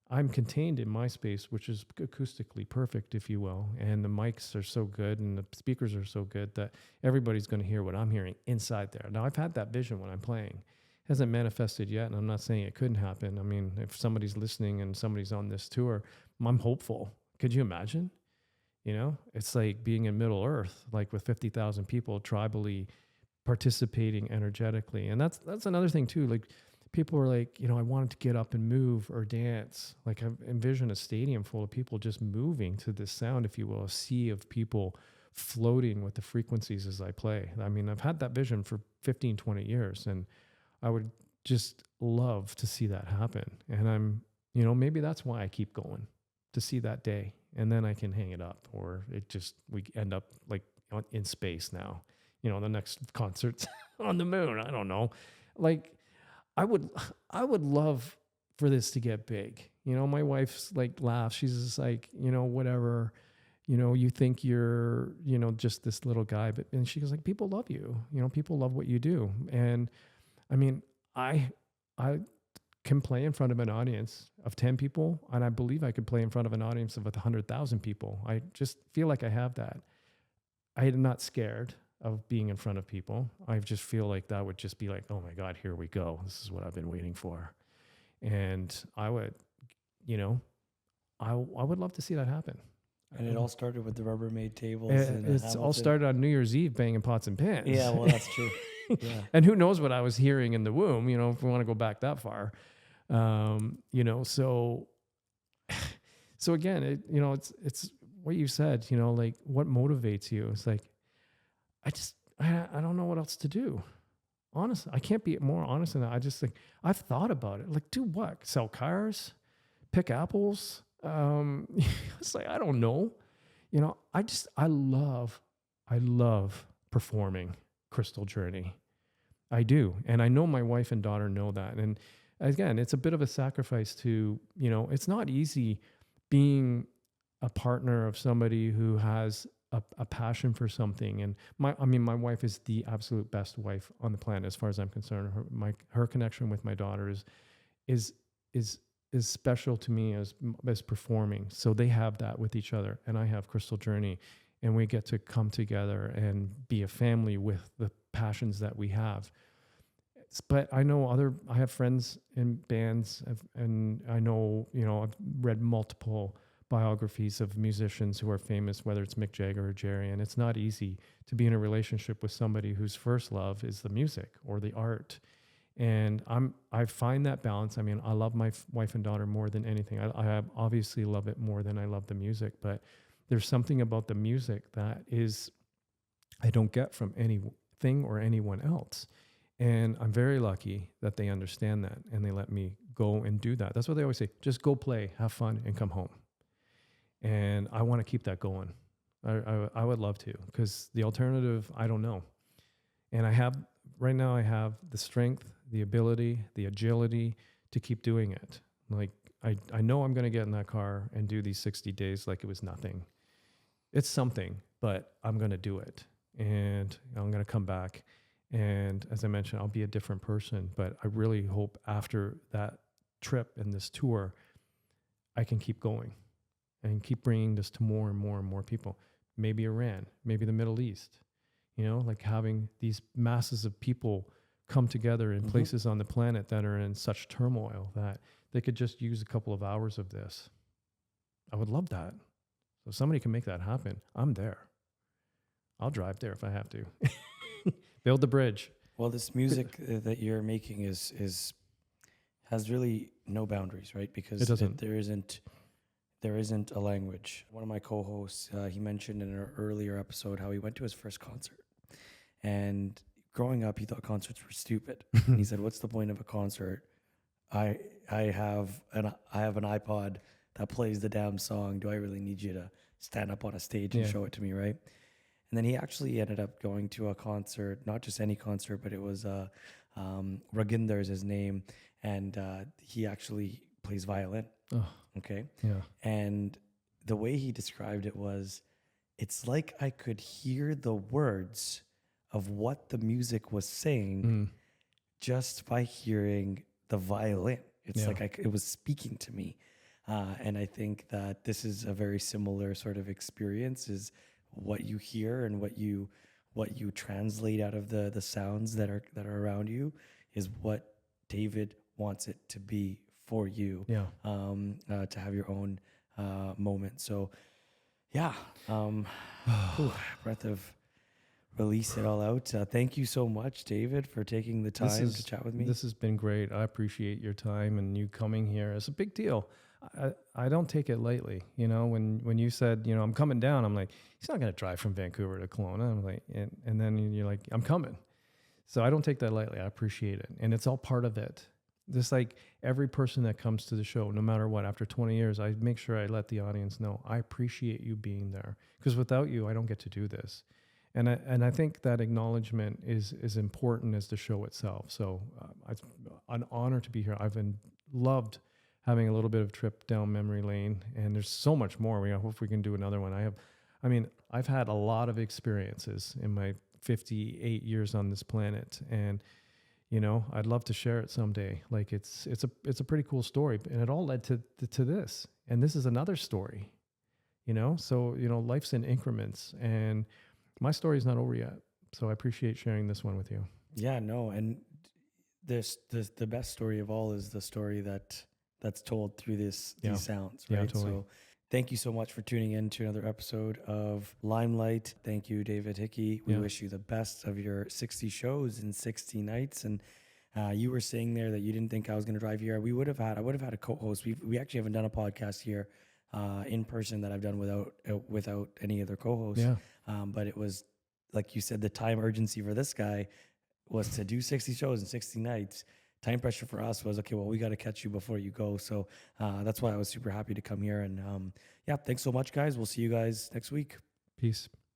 I'm contained in my space, which is acoustically perfect, if you will, and the mics are so good and the speakers are so good that everybody's going to hear what I'm hearing inside there. Now, I've had that vision when I'm playing. It hasn't manifested yet, and I'm not saying it couldn't happen. I mean, if somebody's listening and somebody's on this tour, I'm hopeful. Could you imagine? It's like being in Middle Earth, like with 50,000 people tribally participating energetically. And that's another thing too. Like, people were like, I wanted to get up and move or dance. Like, I envision a stadium full of people just moving to this sound, if you will, a sea of people floating with the frequencies as I play. I mean, I've had that vision for 15, 20 years, and I would just love to see that happen. And I'm, maybe that's why I keep going, to see that day. And then I can hang it up, or we end up like in space now. The next concert's on the moon. I don't know. Like, I would love for this to get big. My wife's like laughs. She's just like, whatever, you think you're, just this little guy, and she goes like, people love you, people love what you do. And I mean, I can play in front of an audience of 10 people, and I believe I could play in front of an audience of 100,000 people. I just feel like I have that. I am not scared of being in front of people. I just feel like that would just be like, oh my God, here we go. This is what I've been waiting for. And I would, I would love to see that happen. And it all started with the Rubbermaid tables. It's all started on New Year's Eve banging pots and pans. Yeah, well, that's true. Yeah. And who knows what I was hearing in the womb, if we want to go back that far. So again, it's what you said, like what motivates you. It's like, I don't know what else to do. Honestly, I can't be more honest than that. I just think I've thought about it. Like, do what? Sell cars? Pick apples? It's like, I don't know. I love performing Crystal Journey. I do. And I know my wife and daughter know that. And again, it's a bit of a sacrifice to, it's not easy being a partner of somebody who has a passion for something. And my wife is the absolute best wife on the planet as far as I'm concerned. Her connection with my daughter is special to me as performing. So they have that with each other, and I have Crystal Journey, and we get to come together and be a family with the passions that we have. But I have friends in bands, and I know, I've read multiple biographies of musicians who are famous, whether it's Mick Jagger or Jerry, and it's not easy to be in a relationship with somebody whose first love is the music or the art. And I find that balance. I mean, I love my wife and daughter more than anything. I obviously love it more than I love the music, but there's something about the music that is I don't get from anything or anyone else. And I'm very lucky that they understand that and they let me go and do that. That's what they always say. Just go play, have fun, and come home. And I want to keep that going. I would love to, because the alternative, I don't know. And right now I have the strength, the ability, the agility to keep doing it. Like I know I'm going to get in that car and do these 60 days like it was nothing. It's something, but I'm going to do it. And I'm going to come back. And as I mentioned, I'll be a different person. But I really hope after that trip and this tour, I can keep going and keep bringing this to more and more and more people. Maybe Iran, maybe the Middle East, like having these masses of people come together in places on the planet that are in such turmoil that they could just use a couple of hours of this. I would love that. So if somebody can make that happen, I'm there. I'll drive there if I have to. Build the bridge. Well, this music that you're making has really no boundaries, right? Because It doesn't. there isn't a language. One of my co-hosts, he mentioned in an earlier episode how he went to his first concert, and growing up, he thought concerts were stupid. And he said, "What's the point of a concert? I have an iPod that plays the damn song. Do I really need you to stand up on a stage and show it to me, right?" And then he actually ended up going to a concert, not just any concert, but it was Raginder is his name, and he actually plays violin. Oh, okay, yeah. And the way he described it was, it's like I could hear the words of what the music was saying just by hearing the violin. It's like it was speaking to me, and I think that this is a very similar sort of experience. Is what you hear and what you translate out of the sounds that are around you is what David wants it to be for you. Yeah. To have your own moment. So yeah, breath of release it all out. Thank you so much, David, for taking the time to chat with me. This has been great. I appreciate your time and you coming here. It's a big deal. I don't take it lightly. When you said, I'm coming down, I'm like, he's not going to drive from Vancouver to Kelowna. I'm like, and then you're like, I'm coming. So I don't take that lightly. I appreciate it. And it's all part of it. Just like every person that comes to the show, no matter what, after 20 years, I make sure I let the audience know, I appreciate you being there, because without you, I don't get to do this. And I think that acknowledgement is important as the show itself. So it's an honor to be here. I've loved having a little bit of trip down memory lane, and there's so much more. I hope we can do another one. I've had a lot of experiences in my 58 years on this planet, and I'd love to share it someday. Like it's a pretty cool story, and it all led to this, and this is another story. So life's in increments, and my story's not over yet. So I appreciate sharing this one with you. Yeah, no, and the best story of all is the story that's told through these sounds, right? Yeah, totally. So thank you so much for tuning in to another episode of Limelight. Thank you, David Hickey. We wish you the best of your 60 shows in 60 nights. And you were saying there that you didn't think I was going to drive here. I would have had a co-host. We actually haven't done a podcast here in person that I've done without any other co-hosts. Yeah. But it was, like you said, the time urgency for this guy was to do 60 shows in 60 nights. Time pressure for us was, okay, well, we got to catch you before you go. So that's why I was super happy to come here. And thanks so much, guys. We'll see you guys next week. Peace.